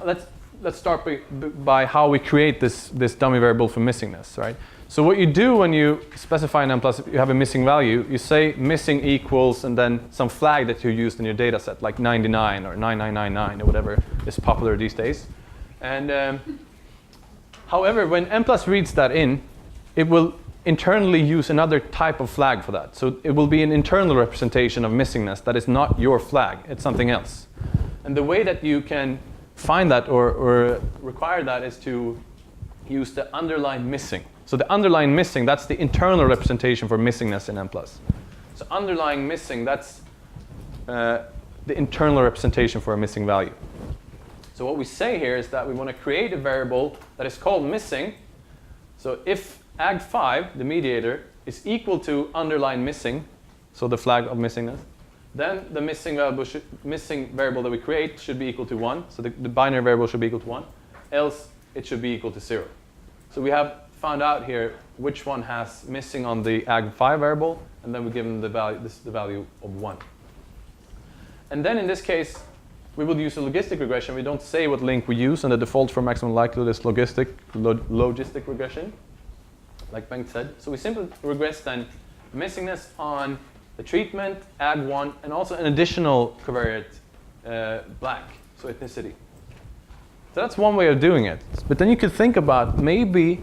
let's start by how we create this dummy variable for missingness, right? So what you do when you specify an Mplus, if you have a missing value, you say missing equals and then some flag that you used in your data set, like 99 or 9999 or whatever is popular these days. And however, when Mplus reads that in, it will internally use another type of flag for that. So it will be an internal representation of missingness that is not your flag, it's something else. And the way that you can find that or require that is to use the underline missing. So the underline missing, that's the internal representation for missingness in Mplus. So underlying missing, that's the internal representation for a missing value. So what we say here is that we want to create a variable that is called missing. So if AG5, the mediator, is equal to underline missing, so the flag of missingness, then the missing variable that we create should be equal to 1. So the binary variable should be equal to 1. Else it should be equal to 0. So we have found out here which one has missing on the AG5 variable, and then we give them the value. This is the value of 1. And then in this case, we will use a logistic regression. We don't say what link we use, and the default for maximum likelihood is logistic regression. like Bengt said. So we simply regress then missingness on the treatment, AG1, and also an additional covariate, black, so ethnicity. So that's one way of doing it. But then you could think about maybe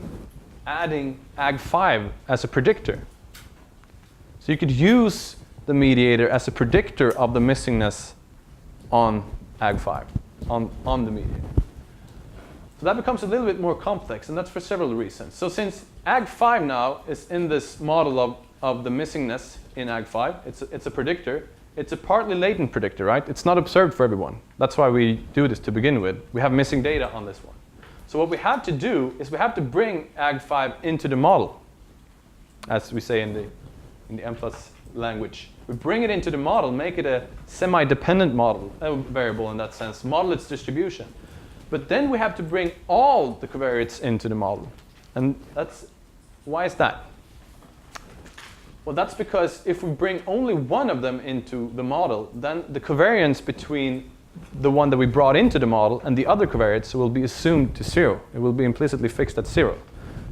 adding AG5 as a predictor. So you could use the mediator as a predictor of the missingness on AG5, on the mediator. So that becomes a little bit more complex, and that's for several reasons. So since AG5 now is in this model of the missingness in AG5, it's a predictor. It's a partly latent predictor, right? It's not observed for everyone. That's why we do this to begin with. We have missing data on this one. So what we have to do is we have to bring AG5 into the model, as we say in the Mplus language. We bring it into the model, make it a semi-dependent model, a variable in that sense, model its distribution. But then we have to bring all the covariates into the model. And why is that? Well, that's because if we bring only one of them into the model, then the covariance between the one that we brought into the model and the other covariates will be assumed to 0. It will be implicitly fixed at 0.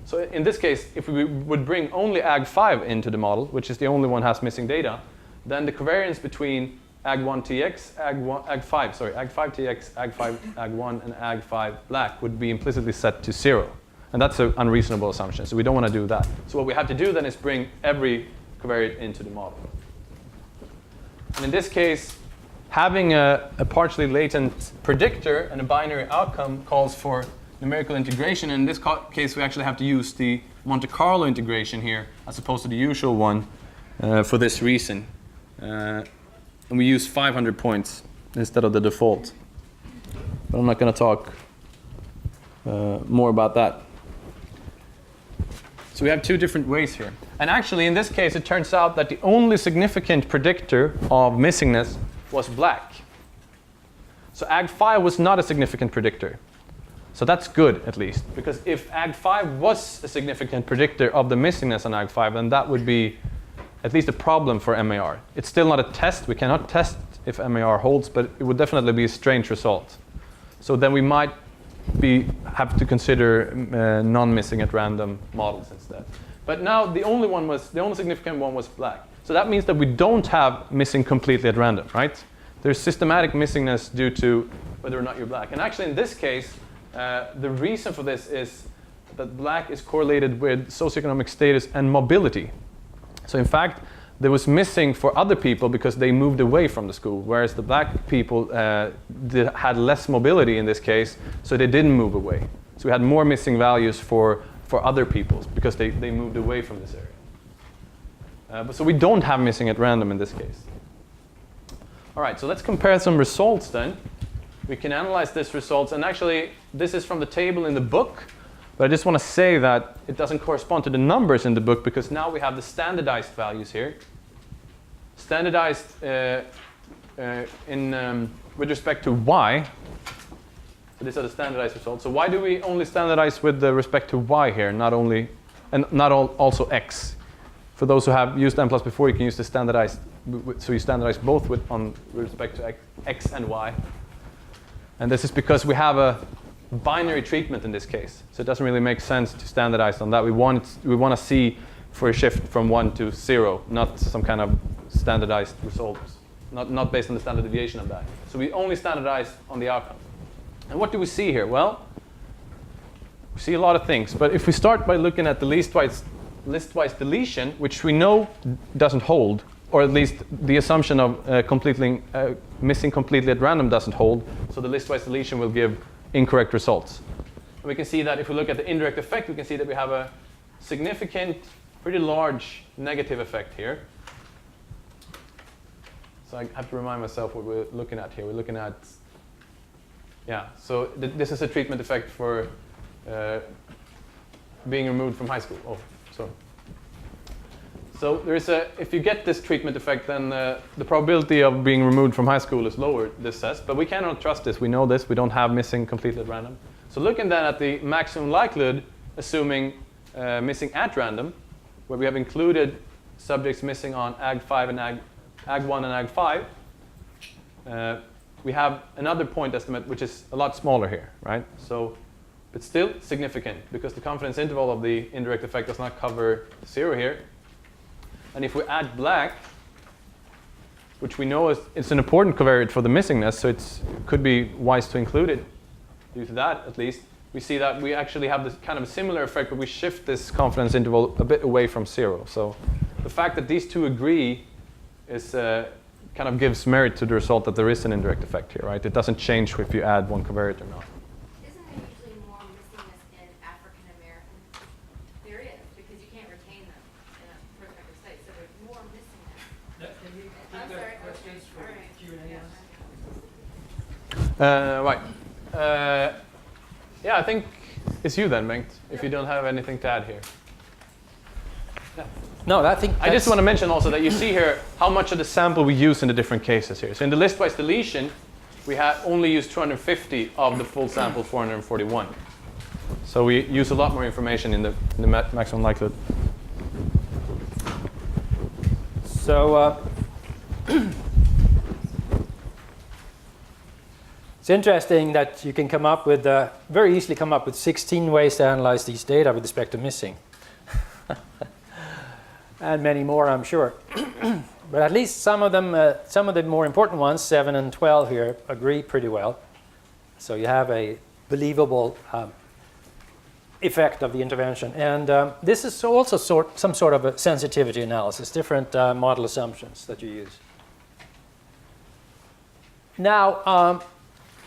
So in this case, if we would bring only AG5 into the model, which is the only one has missing data, then the covariance between AG1TX, AG5TX, AG5, AG1, and AG5 black would be implicitly set to 0. And that's an unreasonable assumption, so we don't want to do that. So what we have to do then is bring every covariate into the model. And in this case, having a partially latent predictor and a binary outcome calls for numerical integration. In this case, we actually have to use the Monte Carlo integration here as opposed to the usual one for this reason. And we use 500 points instead of the default. But I'm not going to talk more about that. So we have two different ways here. And actually, in this case, it turns out that the only significant predictor of missingness was black. So AG5 was not a significant predictor. So that's good, at least. Because if AG5 was a significant predictor of the missingness on AG5, then that would be at least a problem for MAR. It's still not a test. We cannot test if MAR holds, but it would definitely be a strange result. So then we might have to consider non-missing at random models instead. But now the only significant one was black. So that means that we don't have missing completely at random, right? There's systematic missingness due to whether or not you're black. And actually in this case, the reason for this is that black is correlated with socioeconomic status and mobility. So in fact, there was missing for other people because they moved away from the school, whereas the black people had less mobility in this case, so they didn't move away. So we had more missing values for other people because they moved away from this area. So we don't have missing at random in this case. All right, so let's compare some results then. We can analyze these results, and actually this is from the table in the book, but I just want to say that it doesn't correspond to the numbers in the book because now we have the standardized values here. Standardized with respect to y. So these are the standardized results. So why do we only standardize with respect to y here, also x? For those who have used Mplus before, you can use the standardized. So you standardize both with respect to x and y. And this is because we have a binary treatment in this case. So it doesn't really make sense to standardize on that. We want to see for a shift from 1 to 0, not some kind of standardized results, not based on the standard deviation of that. So we only standardize on the outcome. And what do we see here? Well, we see a lot of things. But if we start by looking at the listwise deletion, which we know doesn't hold, or at least the assumption of missing completely at random doesn't hold, so the listwise deletion will give incorrect results. And we can see that if we look at the indirect effect, we can see that we have a significant, pretty large negative effect here. So I have to remind myself what we're looking at here. We're looking at, so this is a treatment effect for being removed from high school. So there is if you get this treatment effect, then the probability of being removed from high school is lower, this says. But we cannot trust this. We know this. We don't have missing completely at random. So looking then at the maximum likelihood, assuming missing at random, where we have included subjects missing on AG5 and AG1 and AG5, we have another point estimate which is a lot smaller here, right? So but still significant because the confidence interval of the indirect effect does not cover 0 here. And if we add black, which we know is it's an important covariate for the missingness, so it could be wise to include it due to that at least, we see that we actually have this kind of a similar effect, but we shift this confidence interval a bit away from 0. So the fact that these two agree is kind of gives merit to the result that there is an indirect effect here, right? It doesn't change if you add one covariate or not. Isn't there usually more missingness in African American? There is, because you can't retain them in a prospective state, so there's more missingness. Can you I'm sorry. questions for All right. Q&A? Right. Yeah, I think it's you then, Bengt, if you don't have anything to add here. No, I think I just want to mention also that you see here how much of the sample we use in the different cases here. So in the listwise deletion, we have only used 250 of the full sample 441. So we use a lot more information in the maximum likelihood. So it's interesting that you can come up with, very easily come up with 16 ways to analyze these data with respect to missing. And many more, I'm sure. But at least some of the more important ones, 7 and 12 here, agree pretty well. So you have a believable effect of the intervention. And this is also some sort of a sensitivity analysis, different model assumptions that you use. Now,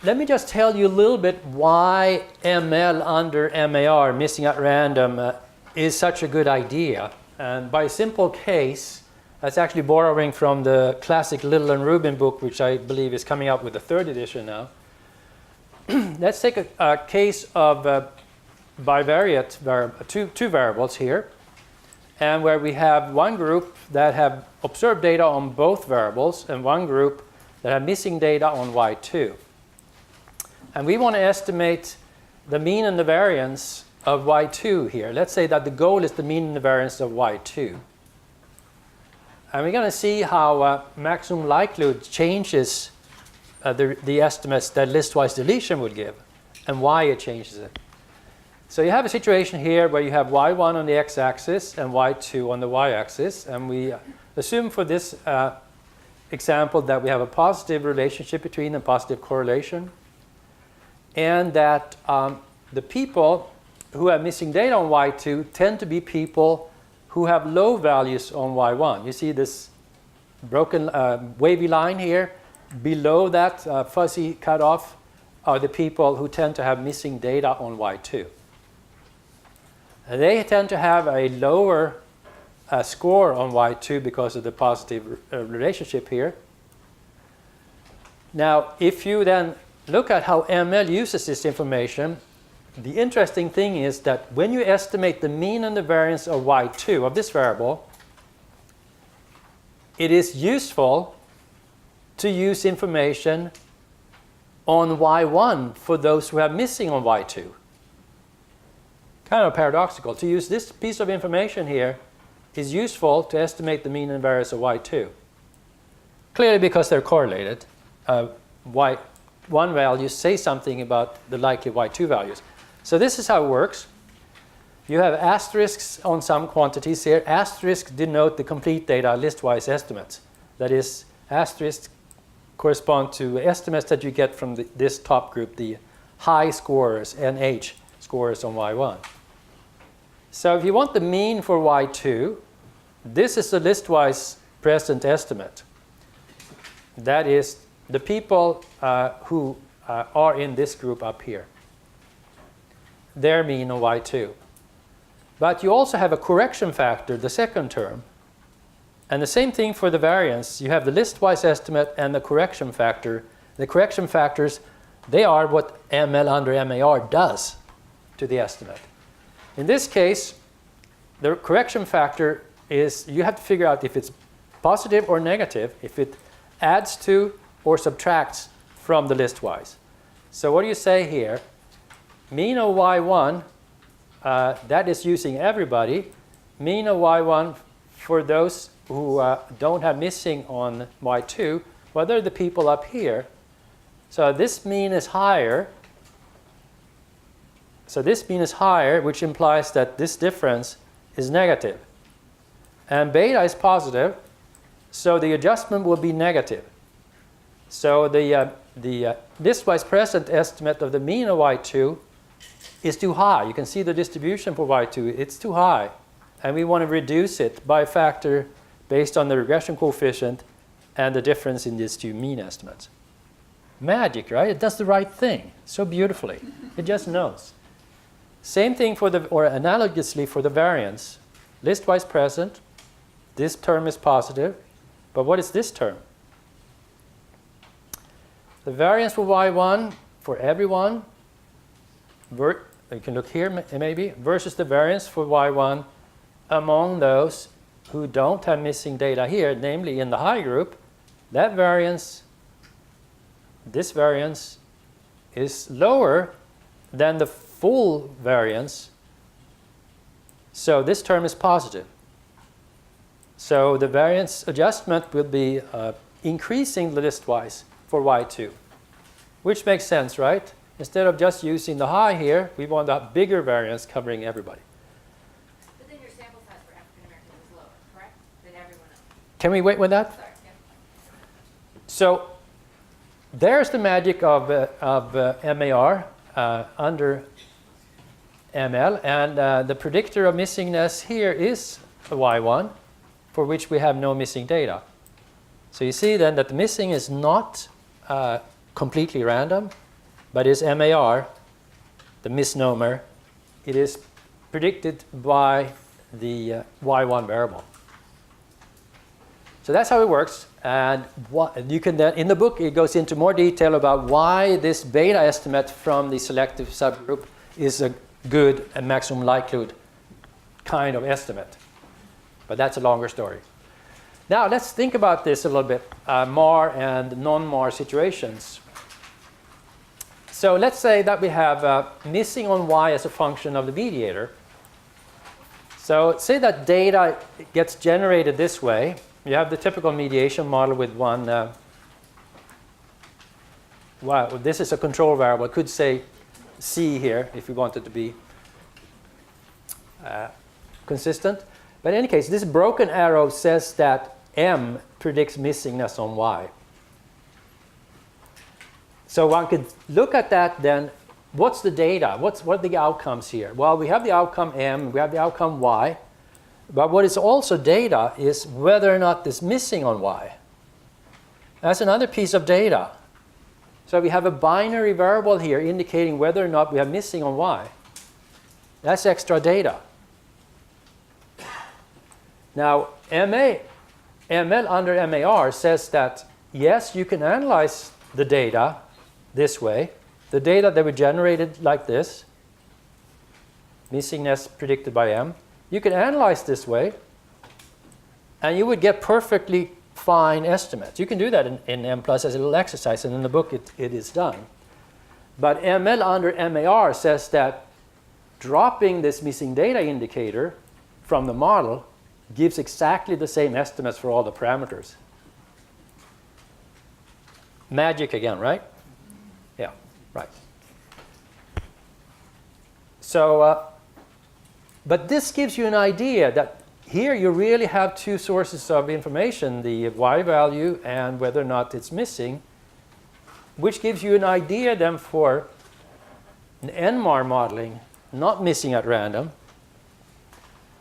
let me just tell you a little bit why ML under MAR, missing at random, is such a good idea. And by a simple case, that's actually borrowing from the classic Little and Rubin book, which I believe is coming out with the 3rd edition now. Let's take a case of bivariate two variables here, and where we have one group that have observed data on both variables and one group that have missing data on y2. And we want to estimate the mean and the variance of y2 here. Let's say that the goal is the mean and the variance of y2. And we're going to see how maximum likelihood changes the estimates that listwise deletion would give and why it changes it. So you have a situation here where you have y1 on the x-axis and y2 on the y-axis. And we assume for this example that we have a positive relationship between them, positive correlation. And that the people who have missing data on y2 tend to be people who have low values on y1. You see this broken wavy line here. Below that fuzzy cutoff are the people who tend to have missing data on y2. And they tend to have a lower score on y2 because of the positive relationship here. Now, if you then look at how ML uses this information, the interesting thing is that when you estimate the mean and the variance of y2 of this variable, it is useful to use information on y1 for those who have missing on y2. Kind of paradoxical. To use this piece of information here is useful to estimate the mean and variance of y2. Clearly because they're correlated. Y1 values say something about the likely y2 values. So this is how it works. You have asterisks on some quantities here. Asterisks denote the complete data listwise estimates. That is, asterisks correspond to estimates that you get from this top group, the high scorers, NH scorers on y1. So if you want the mean for y2, this is the listwise present estimate. That is the people who are in this group up here. Their mean on y2. But you also have a correction factor, the second term. And the same thing for the variance. You have the listwise estimate and the correction factor. The correction factors, they are what ML under MAR does to the estimate. In this case, the correction factor is, you have to figure out if it's positive or negative, if it adds to or subtracts from the listwise. So what do you say here? Mean of y1, that is using everybody. Mean of y1 for those who don't have missing on y2, well, they're the people up here. So this mean is higher So this mean is higher, which implies that this difference is negative. And beta is positive, so the adjustment will be negative. So the listwise present estimate of the mean of y2 is too high. You can see the distribution for y2, it's too high. And we want to reduce it by a factor based on the regression coefficient and the difference in these two mean estimates. Magic, right? It does the right thing so beautifully. It just knows. Same thing for the, or analogously for the variance. Listwise present, this term is positive, but what is this term? The variance for y1 for everyone, you can look here maybe, versus the variance for y1 among those who don't have missing data here, namely in the high group. That variance, this variance, is lower than the full variance. So this term is positive. So the variance adjustment will be increasing the listwise for y2, which makes sense, right? Instead of just using the high here, we want a bigger variance covering everybody. But then your sample size for African Americans is lower, correct, than everyone else? Can we wait with that? Sorry, yeah. So there's the magic of MAR under ML, and the predictor of missingness here is a y1, for which we have no missing data. So you see then that the missing is not completely random, but is MAR, the misnomer. It is predicted by the y1 variable. So that's how it works. And what you can then, in the book, it goes into more detail about why this beta estimate from the selective subgroup is a good and maximum likelihood kind of estimate. But that's a longer story. Now let's think about this a little bit, MAR and non-MAR situations. So let's say that we have missing on y as a function of the mediator. So say that data gets generated this way. You have the typical mediation model with one, well, this is a control variable. I could say C here if we wanted to be consistent. But in any case, this broken arrow says that M predicts missingness on Y. So one could look at that then. What's the data? What are the outcomes here? Well, we have the outcome M, we have the outcome Y. But what is also data is whether or not this missing on Y. That's another piece of data. So we have a binary variable here indicating whether or not we have missing on Y. That's extra data. Now, ML under MAR says that, yes, you can analyze the data this way, the data that were generated like this, missingness predicted by M. You can analyze this way, and you would get perfectly fine estimates. You can do that in Mplus as a little exercise, and in the book it is done. But ML under MAR says that dropping this missing data indicator from the model gives exactly the same estimates for all the parameters. Magic again, right? Yeah, right. So, but this gives you an idea that here you really have two sources of information, the Y value and whether or not it's missing, which gives you an idea then for an NMAR modeling, not missing at random.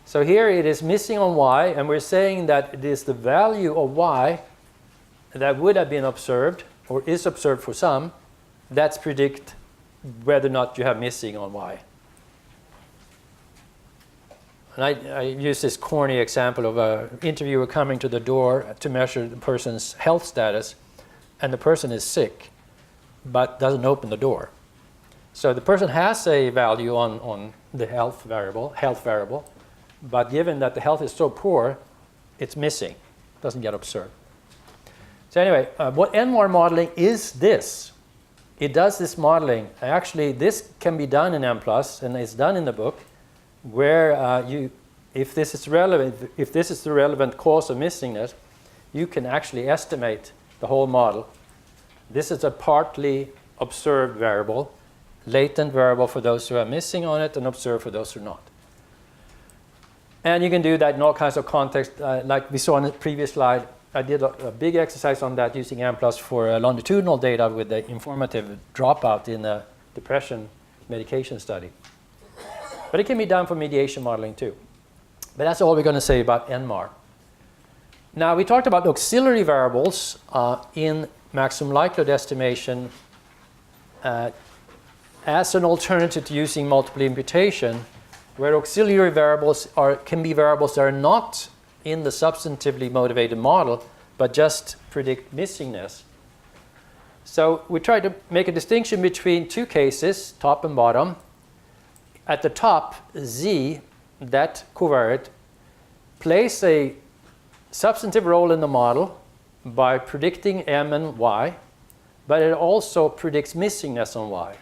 So here it is missing on Y, and we're saying that it is the value of Y that would have been observed, or is observed for some, that's predict whether or not you have missing on Y. And I use this corny example of an interviewer coming to the door to measure the person's health status, and the person is sick, but doesn't open the door. So the person has a value on the health variable, but given that the health is so poor, it's missing, doesn't get observed. So anyway, what NMAR modeling is this. It does this modeling. Actually, this can be done in Mplus, and it's done in the book, where if this is relevant, if this is the relevant cause of missingness, you can actually estimate the whole model. This is a partly observed variable, latent variable for those who are missing on it and observed for those who are not. And you can do that in all kinds of contexts. Like we saw in the previous slide, I did a big exercise on that using Mplus for longitudinal data with the informative dropout in a depression medication study. But it can be done for mediation modeling too. But that's all we're going to say about NMAR. Now, we talked about auxiliary variables in maximum likelihood estimation as an alternative to using multiple imputation, where auxiliary variables can be variables that are not in the substantively motivated model, but just predict missingness. So we try to make a distinction between two cases, top and bottom. At the top, Z, that covariate, plays a substantive role in the model by predicting M and Y, but it also predicts missingness on Y.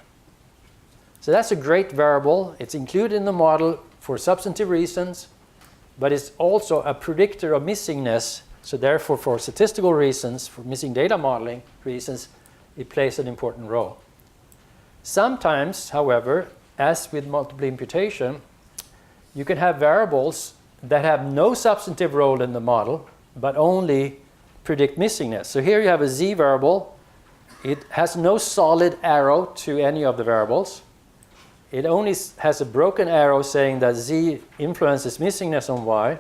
So that's a great variable. It's included in the model for substantive reasons, but it's also a predictor of missingness. So therefore, for statistical reasons, for missing data modeling reasons, it plays an important role. Sometimes, however, as with multiple imputation, you can have variables that have no substantive role in the model, but only predict missingness. So here you have a Z variable. It has no solid arrow to any of the variables. It only has a broken arrow saying that Z influences missingness on Y.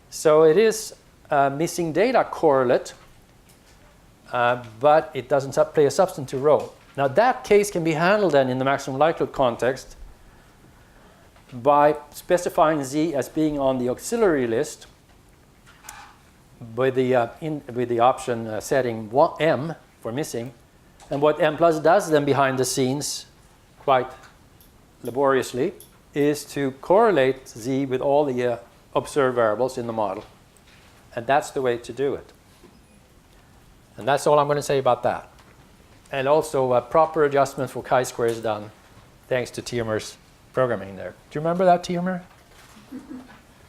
So it is a missing data correlate, but it doesn't play a substantive role. Now that case can be handled then in the maximum likelihood context by specifying Z as being on the auxiliary list with the option setting M for missing. And what Mplus does then behind the scenes, quite laboriously, is to correlate Z with all the observed variables in the model. And that's the way to do it. And that's all I'm going to say about that. And also proper adjustment for chi-square is done thanks to Tiermer's programming there. Do you remember that, Tiermer?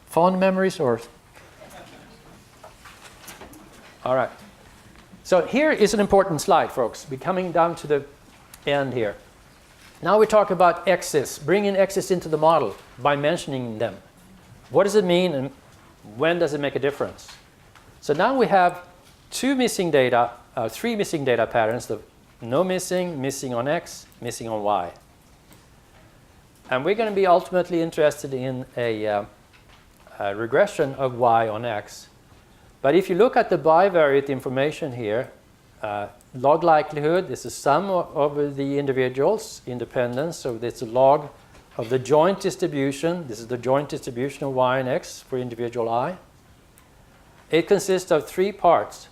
Fond memories or? All right. So here is an important slide, folks. We're coming down to the end here. Now we talk about X's, bringing X's into the model by mentioning them. What does it mean and when does it make a difference? So now we have three missing data patterns, the no missing, missing on X, missing on Y. And we're going to be ultimately interested in a regression of Y on X. But if you look at the bivariate information here, log likelihood is the sum of the individuals, independence, so it's a log of the joint distribution. This is the joint distribution of Y and X for individual I. It consists of three parts.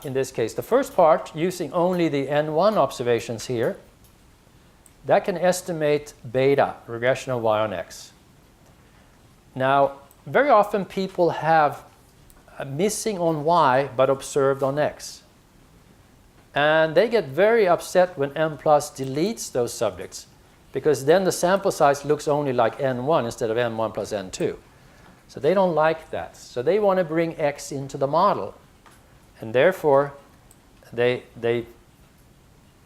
In this case, the first part, using only the N1 observations here, that can estimate beta, regression of Y on X. Now, very often people have missing on Y but observed on X. And they get very upset when Mplus deletes those subjects, because then the sample size looks only like N1 instead of N1 plus N2. So they don't like that. So they want to bring X into the model. And therefore, they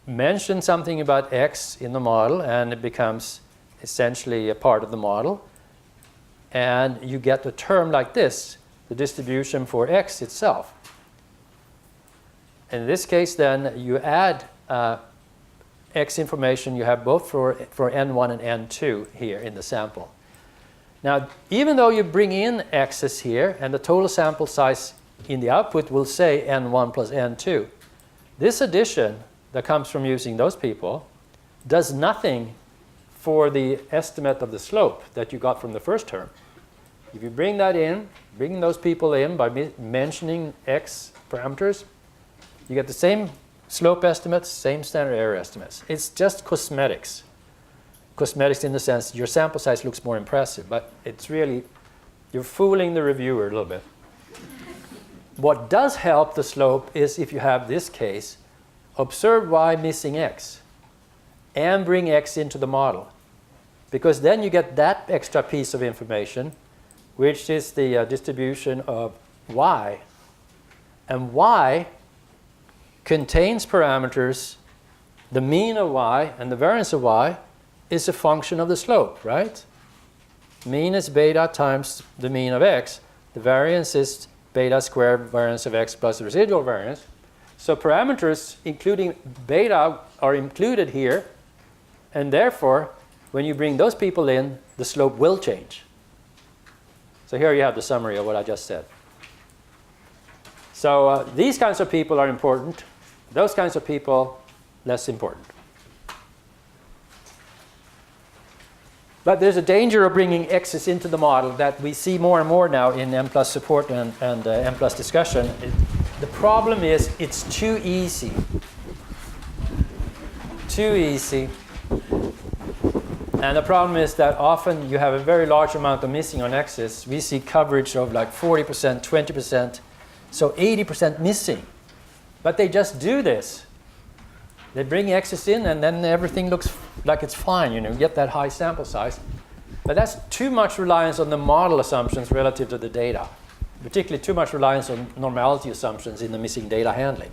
mention something about X in the model, and it becomes essentially a part of the model. And you get a term like this, the distribution for X itself. In this case, then, you add X information you have both for N1 and N2 here in the sample. Now, even though you bring in X's here, and the total sample size in the output will say N1 plus N2, this addition that comes from using those people does nothing for the estimate of the slope that you got from the first term. If you bring that in, bring those people in by mentioning X parameters, you get the same slope estimates, same standard error estimates. It's just cosmetics. Cosmetics in the sense your sample size looks more impressive, but it's really, you're fooling the reviewer a little bit. What does help the slope is if you have this case, observe Y missing X and bring X into the model. Because then you get that extra piece of information, which is the distribution of Y. And Y contains parameters the mean of y and the variance of y is a function of the slope, right? Mean is beta times the mean of x. The variance is beta squared variance of x plus the residual variance. So parameters including beta are included here, and therefore when you bring those people in, the slope will change. So here you have the summary of what I just said. So these kinds of people are important. Those kinds of people, less important. But there's a danger of bringing x's into the model that we see more and more now in Mplus support and Mplus discussion. The problem is it's too easy. Too easy. And the problem is that often you have a very large amount of missing on x's. We see coverage of like 40%, 20%, so 80% missing. But they just do this. They bring x's in and then everything looks like it's fine, you get that high sample size. But that's too much reliance on the model assumptions relative to the data, particularly too much reliance on normality assumptions in the missing data handling.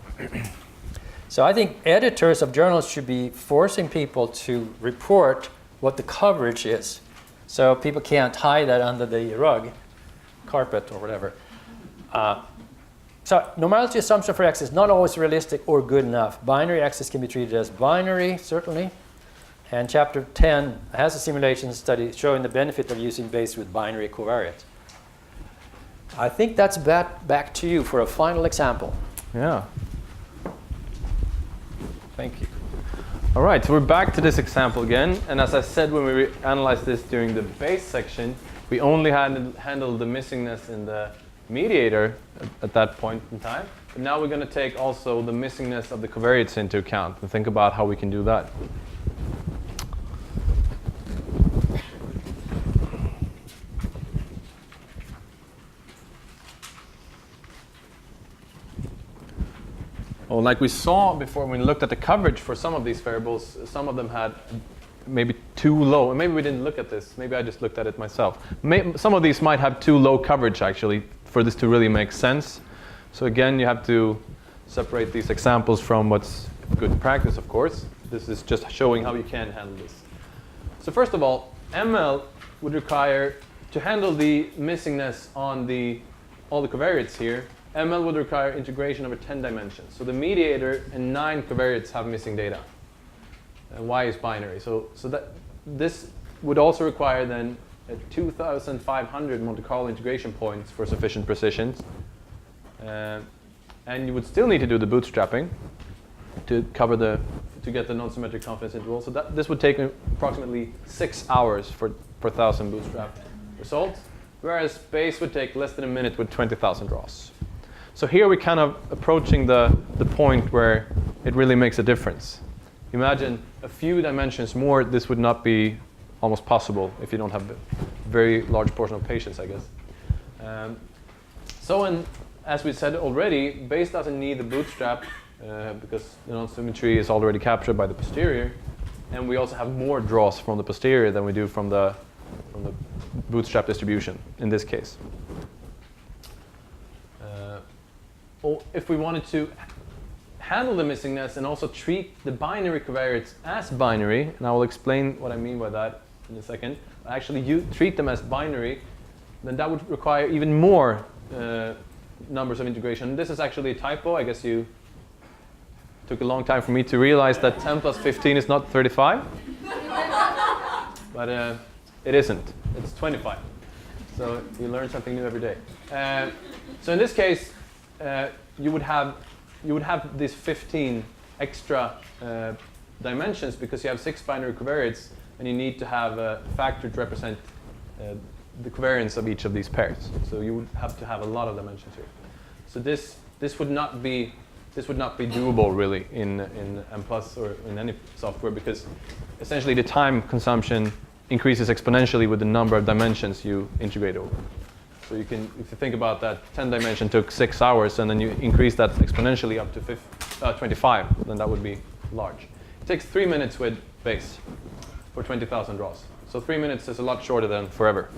So I think editors of journals should be forcing people to report what the coverage is, so people can't hide that under the rug, carpet or whatever. So normality assumption for x is not always realistic or good enough. Binary x's can be treated as binary, certainly. And chapter 10 has a simulation study showing the benefit of using Bayes with binary covariates. I think that's back to you for a final example. Yeah. Thank you. All right, so we're back to this example again. And as I said when we analyzed this during the Bayes section, we only handled the missingness in the mediator at that point in time. But now we're going to take also the missingness of the covariates into account and think about how we can do that. Well, like we saw before when we looked at the coverage for some of these variables, some of them had maybe too low. And maybe we didn't look at this. Maybe I just looked at it myself. Some of these might have too low coverage, actually, for this to really make sense. So again, you have to separate these examples from what's good practice, of course. This is just showing how you can handle this. So first of all, ML would require, to handle the missingness on all the covariates here, ML would require integration over 10 dimensions. So the mediator and 9 covariates have missing data. And Y is binary. So that this would also require then 2,500 Monte Carlo integration points for sufficient precision. And you would still need to do the bootstrapping to get the non-symmetric confidence interval. So this would take approximately 6 hours for 1,000 bootstrap results, whereas Bayes would take less than a minute with 20,000 draws. So here we're kind of approaching the point where it really makes a difference. Imagine a few dimensions more, this would not be almost possible if you don't have a very large portion of patients, I guess. As we said already, Bayes doesn't need the bootstrap because the non-symmetry is already captured by the posterior. And we also have more draws from the posterior than we do from the bootstrap distribution in this case. If we wanted to handle the missingness and also treat the binary covariates as binary, and I will explain what I mean by that in a second, actually you treat them as binary, then that would require even more numbers of integration. This is actually a typo. I guess you took a long time for me to realize that 10 plus 15 is not 35. But it isn't. It's 25. So you learn something new every day. So in this case, you would have these 15 extra dimensions because you have 6 binary covariates, and you need to have a factor to represent the covariance of each of these pairs. So you would have to have a lot of dimensions here. So this would not be doable really in Mplus or in any software, because essentially the time consumption increases exponentially with the number of dimensions you integrate over. So you can, if you think about that, 10 dimension took 6 hours, and then you increase that exponentially up to 25, then that would be large. It takes 3 minutes with Bayes for 20,000 draws. So 3 minutes is a lot shorter than forever.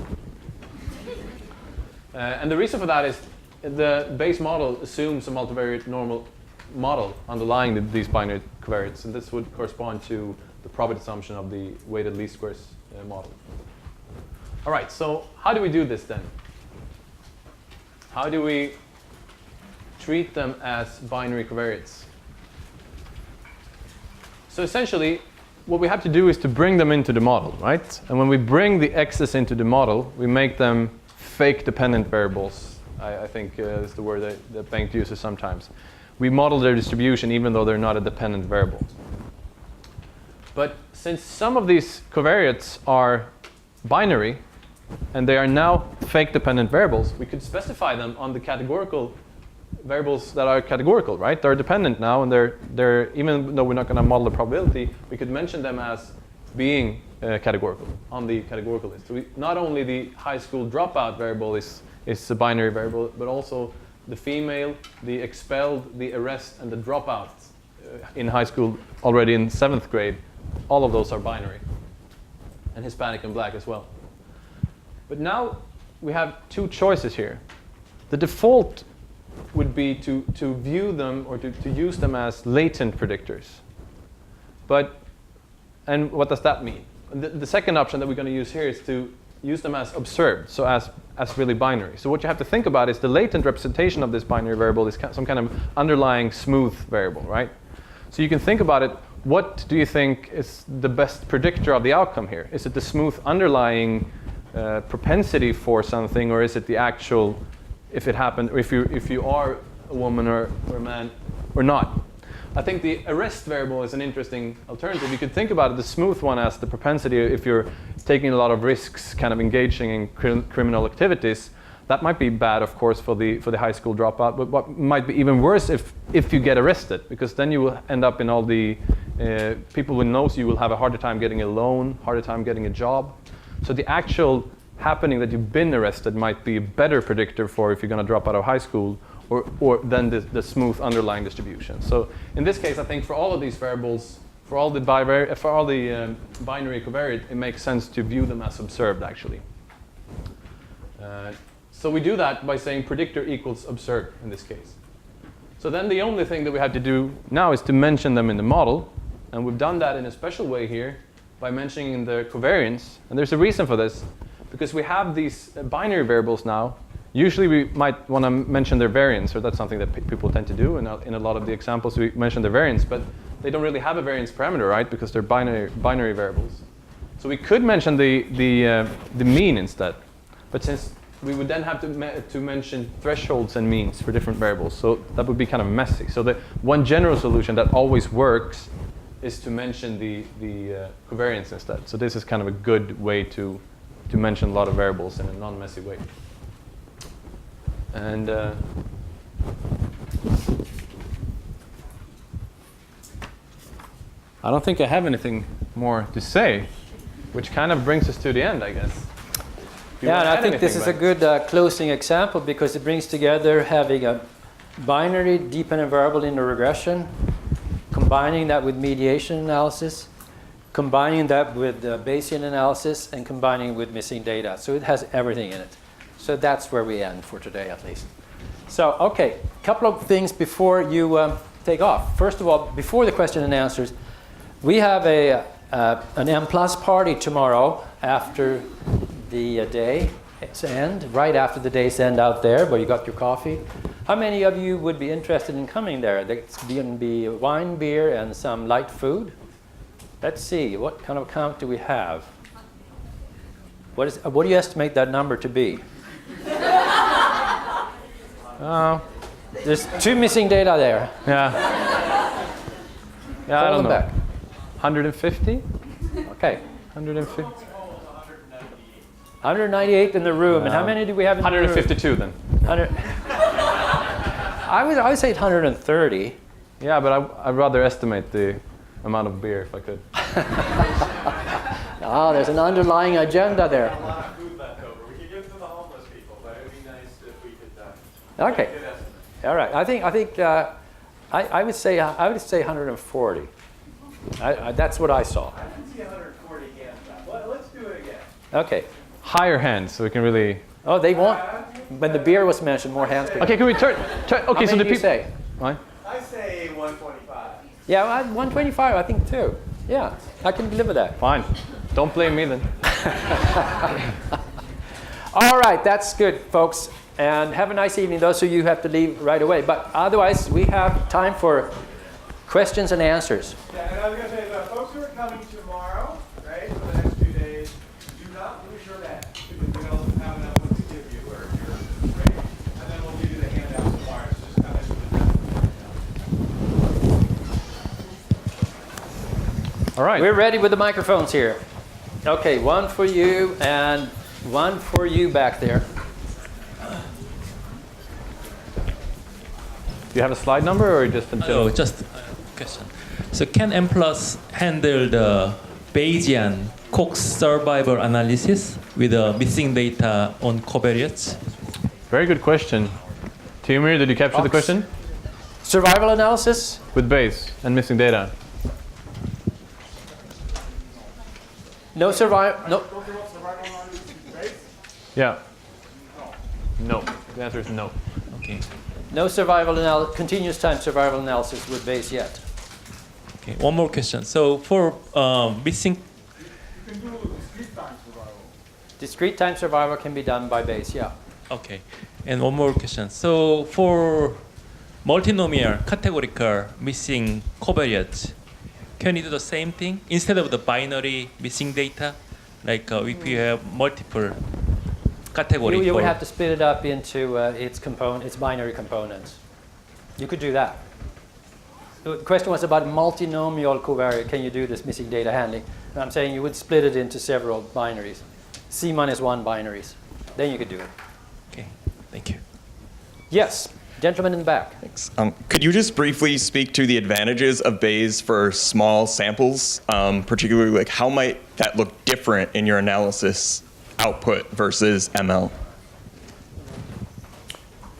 And the reason for that is the Bayes model assumes a multivariate normal model underlying these binary covariates, and this would correspond to the probit assumption of the weighted least squares model. All right, so how do we do this then? How do we treat them as binary covariates? So essentially, what we have to do is to bring them into the model, right? And when we bring the x's into the model, we make them fake dependent variables. I think is the word that Bengt uses sometimes. We model their distribution even though they're not a dependent variable. But since some of these covariates are binary, and they are now fake dependent variables, we could specify them on the categorical variables that are categorical, right? They're dependent now, and they're even though we're not going to model the probability, we could mention them as being categorical on the categorical list. So not only the high school dropout variable is a binary variable, but also the female, the expelled, the arrest, and the dropout in high school already in 7th grade. All of those are binary, and Hispanic and Black as well. But now we have two choices here. The default would be to view them or to use them as latent predictors. And what does that mean? The second option that we're going to use here is to use them as observed, so as really binary. So what you have to think about is the latent representation of this binary variable is some kind of underlying smooth variable, right? So you can think about it, what do you think is the best predictor of the outcome here? Is it the smooth underlying propensity for something, or is it the actual, if it happened, or if you are a woman or a man or not? I think the arrest variable is an interesting alternative. You could think about it, the smooth one, as the propensity if you're taking a lot of risks, kind of engaging in criminal activities. That might be bad, of course, for the high school dropout, but what might be even worse if you get arrested, because then you will end up in all the people who knows you will have a harder time getting a loan, harder time getting a job. So the actual happening that you've been arrested might be a better predictor for if you're going to drop out of high school, or than the smooth underlying distribution. So in this case, I think for all of these variables, for all the binary covariate, it makes sense to view them as observed, actually. So we do that by saying predictor equals observed in this case. So then the only thing that we have to do now is to mention them in the model, and we've done that in a special way here by mentioning the covariance. And there's a reason for this, because we have these binary variables now. Usually we might want to mention their variance, or that's something that people tend to do. And in a lot of the examples we mention their variance, but they don't really have a variance parameter, right? Because they're binary variables. So we could mention the mean instead. But since we would then have to mention thresholds and means for different variables, so that would be kind of messy. So the one general solution that always works is to mention the covariance instead. So this is kind of a good way to mention a lot of variables in a non-messy way. And I don't think I have anything more to say, which kind of brings us to the end, I guess. Yeah, and I think this is a good closing example, because it brings together having a binary dependent variable in the regression, combining that with mediation analysis, combining that with Bayesian analysis, and combining with missing data. So it has everything in it. So that's where we end for today, at least. So, okay, a couple of things before you take off. First of all, before the question and answers, we have an Mplus party tomorrow after the day's end, right after the day's end out there, where you got your coffee. How many of you would be interested in coming there? There's going to be wine, beer, and some light food. Let's see, what kind of count do we have? What do you estimate that number to be? There's 2 missing data there. Yeah. Yeah, I don't know. Back. 150? Okay. 150. 198 in the room. And how many do we have in the room? 152 then. 100. I would say 130. Yeah, but I'd rather estimate the amount of beer if I could. There's an underlying agenda there. A lot of food left over. We could give it to the homeless people, but it would be nice if we could. Okay. All right. I would say 140. That's what I saw. I didn't see 140 hands up. Let's do it again. Okay. Higher hands, so we can really. Oh, they want. When the beer was mentioned, more hands. Okay, can we turn? Okay, How so many the do you people. say? What? I say Yeah, 125, I think too. Yeah, I can deliver that. Fine. Don't blame me then. All right, that's good, folks. And have a nice evening. Those of you who have to leave right away. But otherwise, we have time for questions and answers. Yeah, and I was going to say, the folks who are coming tomorrow, right, for the next 2 days, do not lose your bag, because we don't have enough ones to give you, or your break, and then we'll give you the handouts tomorrow. So just come in. All right. We're ready with the microphones here. Okay, one for you and one for you back there. Do you have a slide number or just a general? Oh, just a question. So can Mplus handle the Bayesian Cox survival analysis with missing data on covariates? Very good question. Timur, did you capture the Cox. question? Survival analysis? With Bayes and missing data. No survival. No. Yeah. No. The answer is no. Okay. No continuous time survival analysis with Bayes yet. Okay. One more question. So for missing, You can do discrete time survival. Discrete time survival can be done by Bayes, yeah. okay. And one more question. So for multinomial categorical missing covariates, can you do the same thing instead of the binary missing data? Like if you have multiple categories. You would have to split it up into its binary components. You could do that. The question was about multinomial covariate. Can you do this missing data handling? And I'm saying you would split it into several binaries. C minus 1 binaries. Then you could do it. Okay. Thank you. Yes, gentleman in the back. Thanks. Could you just briefly speak to the advantages of Bayes for small samples, particularly like how might that look different in your analysis output versus ML?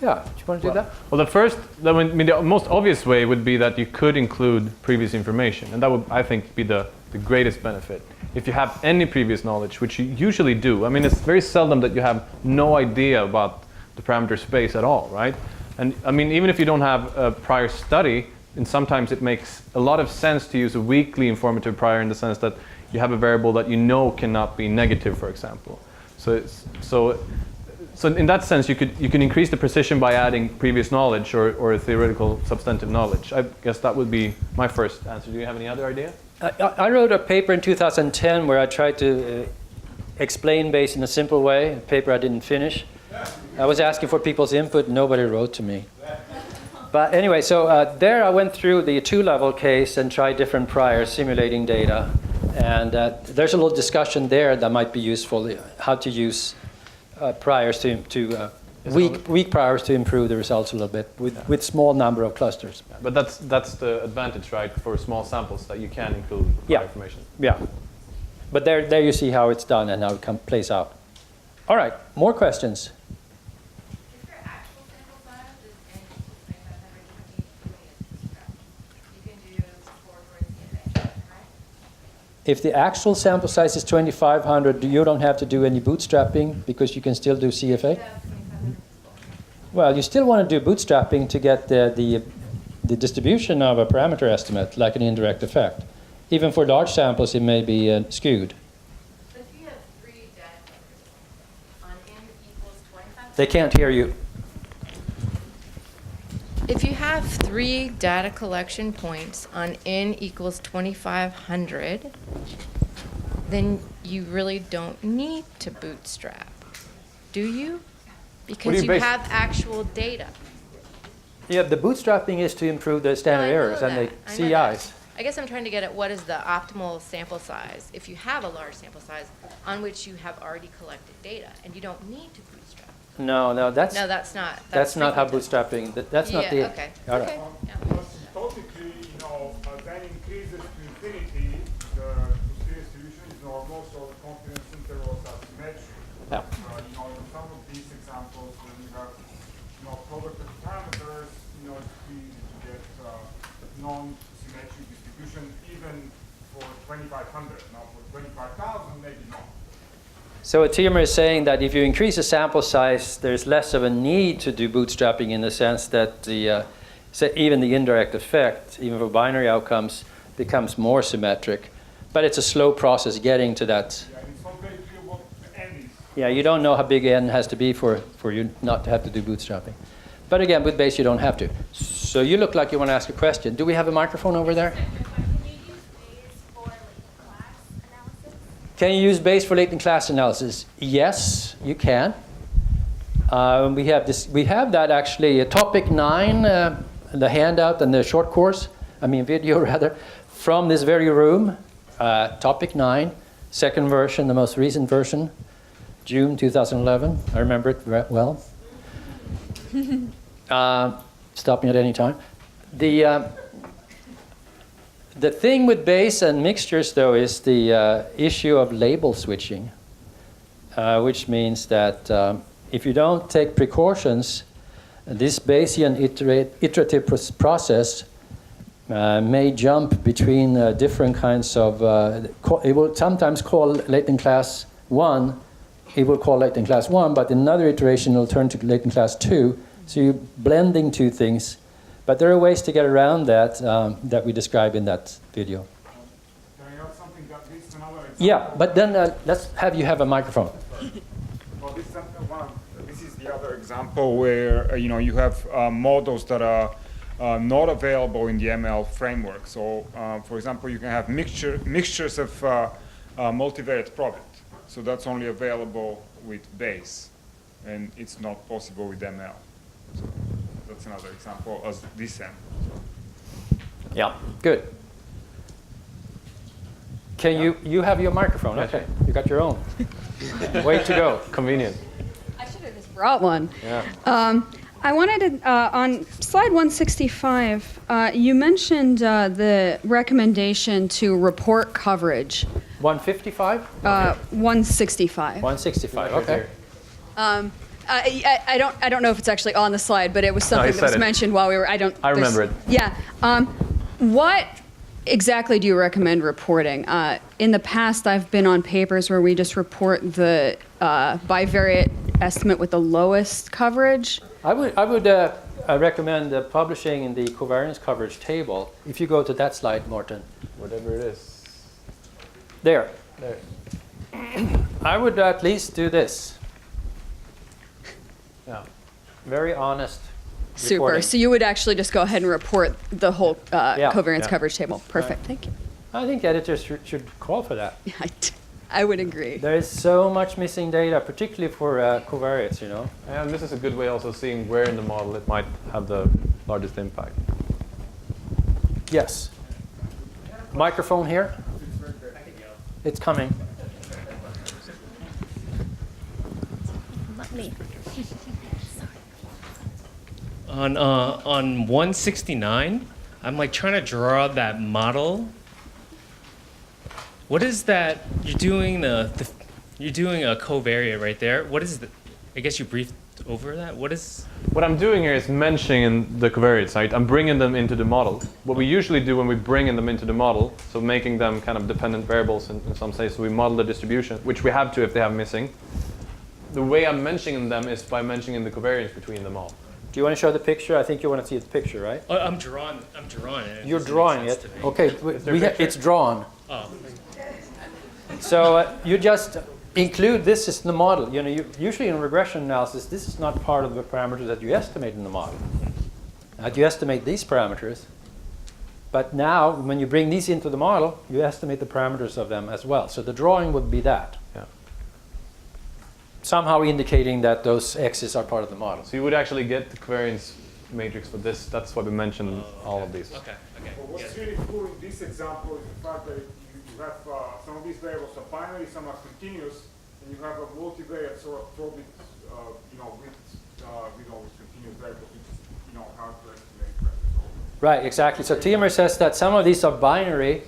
Yeah, do you want to do that? Well, the most obvious way would be that you could include previous information, and that would, I think, be the greatest benefit. If you have any previous knowledge, which you usually do, I mean, it's very seldom that you have no idea about the parameter space at all, right? And I mean, even if you don't have a prior study, and sometimes it makes a lot of sense to use a weakly informative prior in the sense that you have a variable that you know cannot be negative, for example. So in that sense, you can increase the precision by adding previous knowledge or theoretical substantive knowledge. I guess that would be my first answer. Do you have any other idea? I wrote a paper in 2010 where I tried to explain Bayes in a simple way, a paper I didn't finish. I was asking for people's input, nobody wrote to me. But anyway, so there I went through the two-level case and tried different priors, simulating data. And there's a little discussion there that might be useful, how to use priors to weak priors to improve the results a little bit with small number of clusters. But that's the advantage, right, for small samples, that you can include prior information. Yeah. But there you see how it's done and how it plays out. All right, more questions? If your actual sample size is n equals 2500, you can do 4 towards CFA, right? If the actual sample size is 2,500, you don't have to do any bootstrapping because you can still do CFA? You have 2500 Well, you still want to do bootstrapping to get the distribution of a parameter estimate, like an indirect effect. Even for large samples, it may be skewed. But if you have 3 data collectors on n equals 2500. They can't hear you. If you have 3 data collection points on n equals 2500, then you really don't need to bootstrap, do you? Because you have actual data. Yeah, the bootstrapping is to improve the standard Well, I know errors and the that. I know that. CIs. I guess I'm trying to get at what is the optimal sample size if you have a large sample size on which you have already collected data and you don't need to bootstrap. No, that's No, that's not. that's not how frequent. bootstrapping. That's not the. Yeah, okay. All right. Okay. Yeah. Asymptotically, then increases to infinity, the distribution is normal, so the confidence intervals are symmetric. Yeah. In some of these examples, when you have product of parameters, it's easy to get non-symmetric distribution even for 2,500. Now for 25,000, maybe not. So what Timur is saying that if you increase the sample size, there's less of a need to do bootstrapping in the sense that So even the indirect effect, even for binary outcomes, becomes more symmetric. But it's a slow process getting to that. Yeah, it's not very clear what the N is. Yeah, you don't know how big n has to be for you not to have to do bootstrapping. But again, with Bayes, you don't have to. So you look like you want to ask a question. Do we have a microphone over there? Can you use Bayes for latent class analysis? Yes, you can. We have this. We have that actually. Topic 9, the handout and the short course. Video rather, from this very room. Topic 9, second version, the most recent version, June 2011. I remember it well. Stop me at any time. The thing with Bayes and mixtures, though, is the issue of label switching, which means that if you don't take precautions, this Bayesian iterative process may jump between different kinds of, it will sometimes call latent class 1, it will call latent class 1, but in another iteration it will turn to latent class 2. So you're blending two things. But there are ways to get around that that we describe in that video. Can I add something that this is another example? Yeah, but then let's have you have a microphone. Well, this is the other example where you have models that are not available in the ML framework. So, for example, you can have mixtures of multivariate product. So that's only available with Bayes, and it's not possible with ML. So that's another example as DSEM. Yeah, good. Can you have your microphone? Okay, you got your own. Way to go. Convenient. I should have just brought one. Yeah. I wanted to, on slide 165, you mentioned the recommendation to report coverage. 155? 165. 165, okay. I don't know if it's actually on the slide, but it was something that was mentioned while we were. I remember it. Yeah. What exactly do you recommend reporting? In the past, I've been on papers where we just report the bivariate estimate with the lowest coverage. I would recommend publishing in the covariance coverage table. If you go to that slide, Morten. Whatever it is. There. There. I would at least do this. Yeah. Very honest Super. reporting. So you would actually just go ahead and report the whole covariance Yeah. coverage table. Perfect. Thank you. I think editors should call for that. I would agree. There is so much missing data, particularly for covariates, And this is a good way also seeing where in the model it might have the largest impact. Yes. Microphone here. It's coming. On 169, I'm like trying to draw that model. What is that? You're doing you're doing a covariate right there. What is the? I guess you briefed over that. What is? What I'm doing here is mentioning the covariates, right? I'm bringing them into the model. What we usually do when we bring them into the model, so making them kind of dependent variables in some sense, so we model the distribution, which we have to if they have missing. The way I'm mentioning them is by mentioning the covariance between them all. Do you want to show the picture? I think you want to see the picture, right? I'm drawing it. You're Doesn't drawing make it. sense to me. Okay, it's drawn. Oh. So you just include this as the model. Usually in regression analysis, this is not part of the parameters that you estimate in the model. You estimate these parameters, but now when you bring these into the model, you estimate the parameters of them as well. So the drawing would be that. Yeah. Somehow indicating that those x's are part of the model. So you would actually get the covariance matrix for this. That's why we mentioned all of these. Okay. But what's really cool in this example is the fact that you have some of these variables are binary, some are continuous, and you have a multivariate sort of probe with continuous variables, which is hard to estimate. Right, exactly. So Timur says that some of these are binary,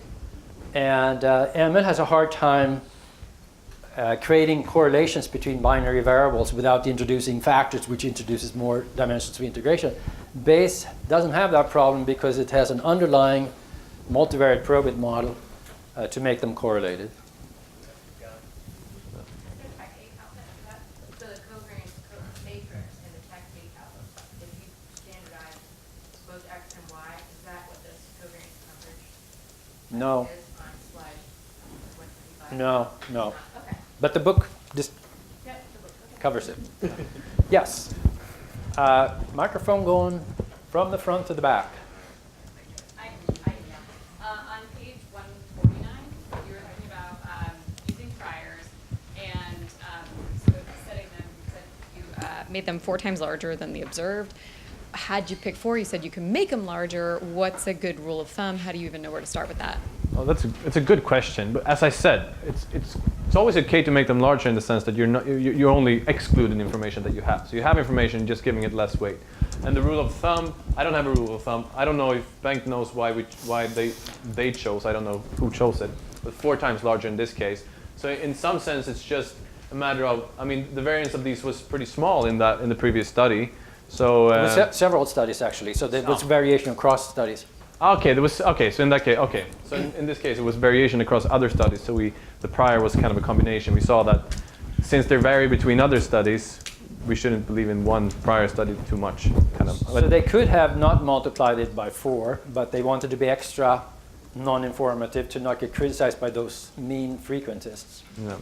and Emil has a hard time creating correlations between binary variables without introducing factors, which introduces more dimensions of integration. Bayes doesn't have that problem because it has an underlying multivariate probit model to make them correlated. So the covariance matrix and the tech data, if you standardize both x No. is on slide 25? No. Okay. But the book just Yep, the book. Okay. covers it. Yes. Microphone going from the front to the back. On page 149, you were talking about using priors and sort of setting them. You said you Made them 4 times larger than the observed. Had you pick 4, you said you can make them larger. What's a good rule of thumb? How do you even know where to start with that? Well, it's a good question. But as I said, it's always okay to make them larger in the sense that you're only excluding information that you have. So you have information, just giving it less weight. And the rule of thumb, I don't have a rule of thumb. I don't know if Bengt knows why they chose. I don't know who chose it, but 4 times larger in this case. So in some sense, it's just a matter of. I mean, the variance of these was pretty small in the previous study. So There was several studies actually, so there was variation across studies. okay, So in that case, So in this case, it was variation across other studies. So the prior was kind of a combination. We saw that since they vary between other studies, we shouldn't believe in one prior study too much. So they could have not multiplied it by 4, but they wanted to be extra non-informative to not get criticized by those mean frequentists. Yeah.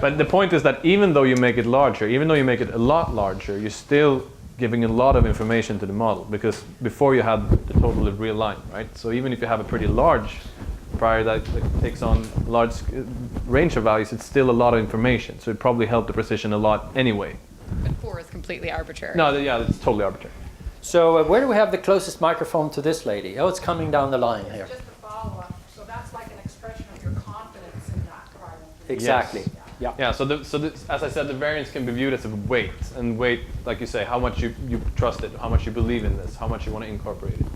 But the point is that even though you make it larger, even though you make it a lot larger, you're still giving a lot of information to the model, because before you had the totally real line, right? So even if you have a pretty large prior that takes on large range of values, it's still a lot of information. So it probably helped the precision a lot anyway. But 4 is completely arbitrary. No, yeah, it's totally arbitrary. So where do we have the closest microphone to this lady? Oh, it's coming down the line here. Just a follow-up. So that's like an expression of your confidence in that prior. Exactly. Yes. Yeah. Yeah, so as I said, the variance can be viewed as a weight. And weight, like you say, how much you trust it, how much you believe in this, how much you want to incorporate it.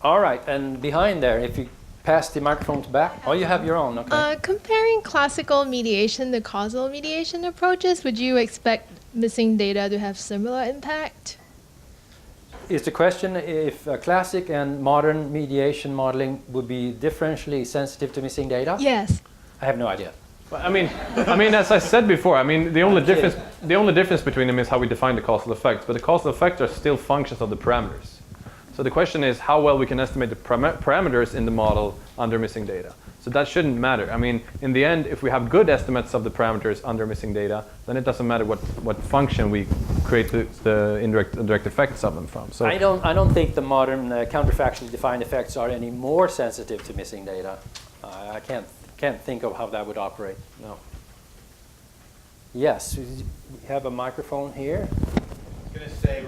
All right, and behind there, if you pass the microphone to back, oh, you have your own, okay. Comparing classical mediation to causal mediation approaches, would you expect missing data to have similar impact? Is the question if classic and modern mediation modeling would be differentially sensitive to missing data? Yes. I have no idea. But I mean, as I said before, I mean, the only difference between them is how we define the causal effects. But the causal effects are still functions of the parameters. So the question is how well we can estimate the parameters in the model under missing data. So that shouldn't matter. I mean, in the end, if we have good estimates of the parameters under missing data, then it doesn't matter what function we create the indirect effects of them from. So I don't think the modern counterfactually defined effects are any more sensitive to missing data. I can't think of how that would operate. No. Yes, we have a microphone here. I was going to say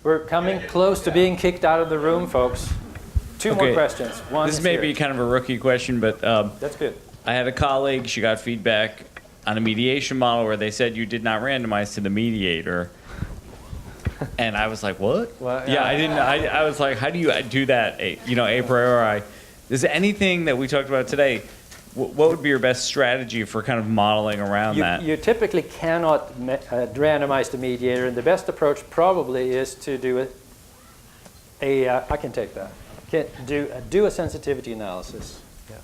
We're coming close to being kicked out of the room, folks. Two more questions. One This is may here. be kind of a rookie question, but That's good. I had a colleague, she got feedback on a mediation model where they said you did not randomize to the mediator. And I was like, what? Well, yeah, I was like, how do you do that, a priori? Is there anything that we talked about today, what would be your best strategy for kind of modeling around that? You typically cannot randomize the mediator, and the best approach probably is to do I can take that. Do a sensitivity analysis. Yeah.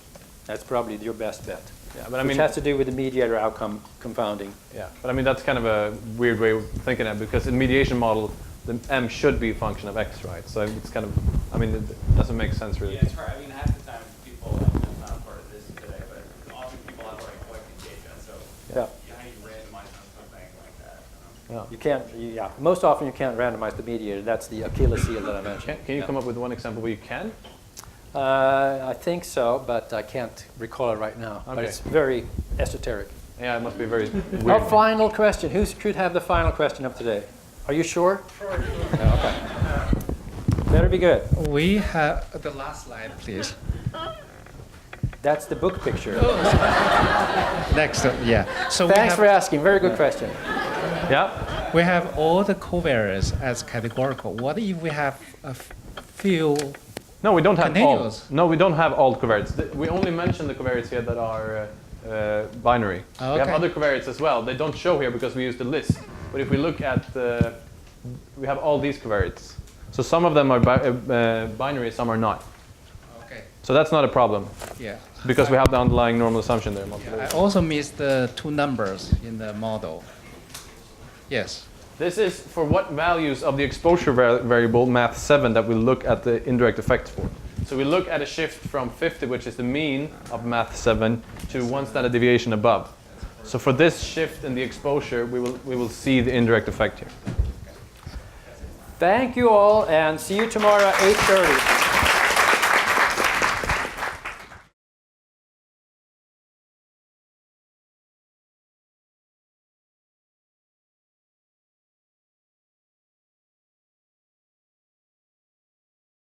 That's probably your best bet. Yeah, but I Which mean, has to do with the mediator outcome confounding. yeah, but I mean that's kind of a weird way of thinking of it, because in mediation model, the m should be a function of x, right? So it's kind of, I mean, it doesn't make sense really. Yeah, it's hard. I mean, half the time people, I'm not a part of this today, but often people have like collected data, so Yeah. how do you randomize on something like that? Yeah. You can't. Most often you can't randomize the mediator. That's the Achilles heel that I mentioned. Can you come up with one example where you can? I think so, but I can't recall it right now. But Okay. it's very esoteric. Yeah, it must be very weird. Our final question. Who should have the final question of today? Are you sure? Sure. Okay. Better be good. We have the last slide, please. That's the book picture. Next, yeah. So Thanks for asking. Very good question. Yeah. we have all the covariates as categorical. What if we have a few? No, we don't have all. Continuous. No, we don't have all covariates. We only mention the covariates here that are binary. We have Okay. other covariates as well. They don't show here because we use the list. But if we look at we have all these covariates. So some of them are binary, some are not. Okay. So that's not a problem Yeah. because we have the underlying normal assumption there. I also missed the 2 numbers in the model. Yes. This is for what values of the exposure variable, math 7, that we look at the indirect effects for. So we look at a shift from 50, which is the mean of math 7, to 1 standard deviation above. So for this shift in the exposure, we will see the indirect effect here. Thank you all, and see you tomorrow at 8:30.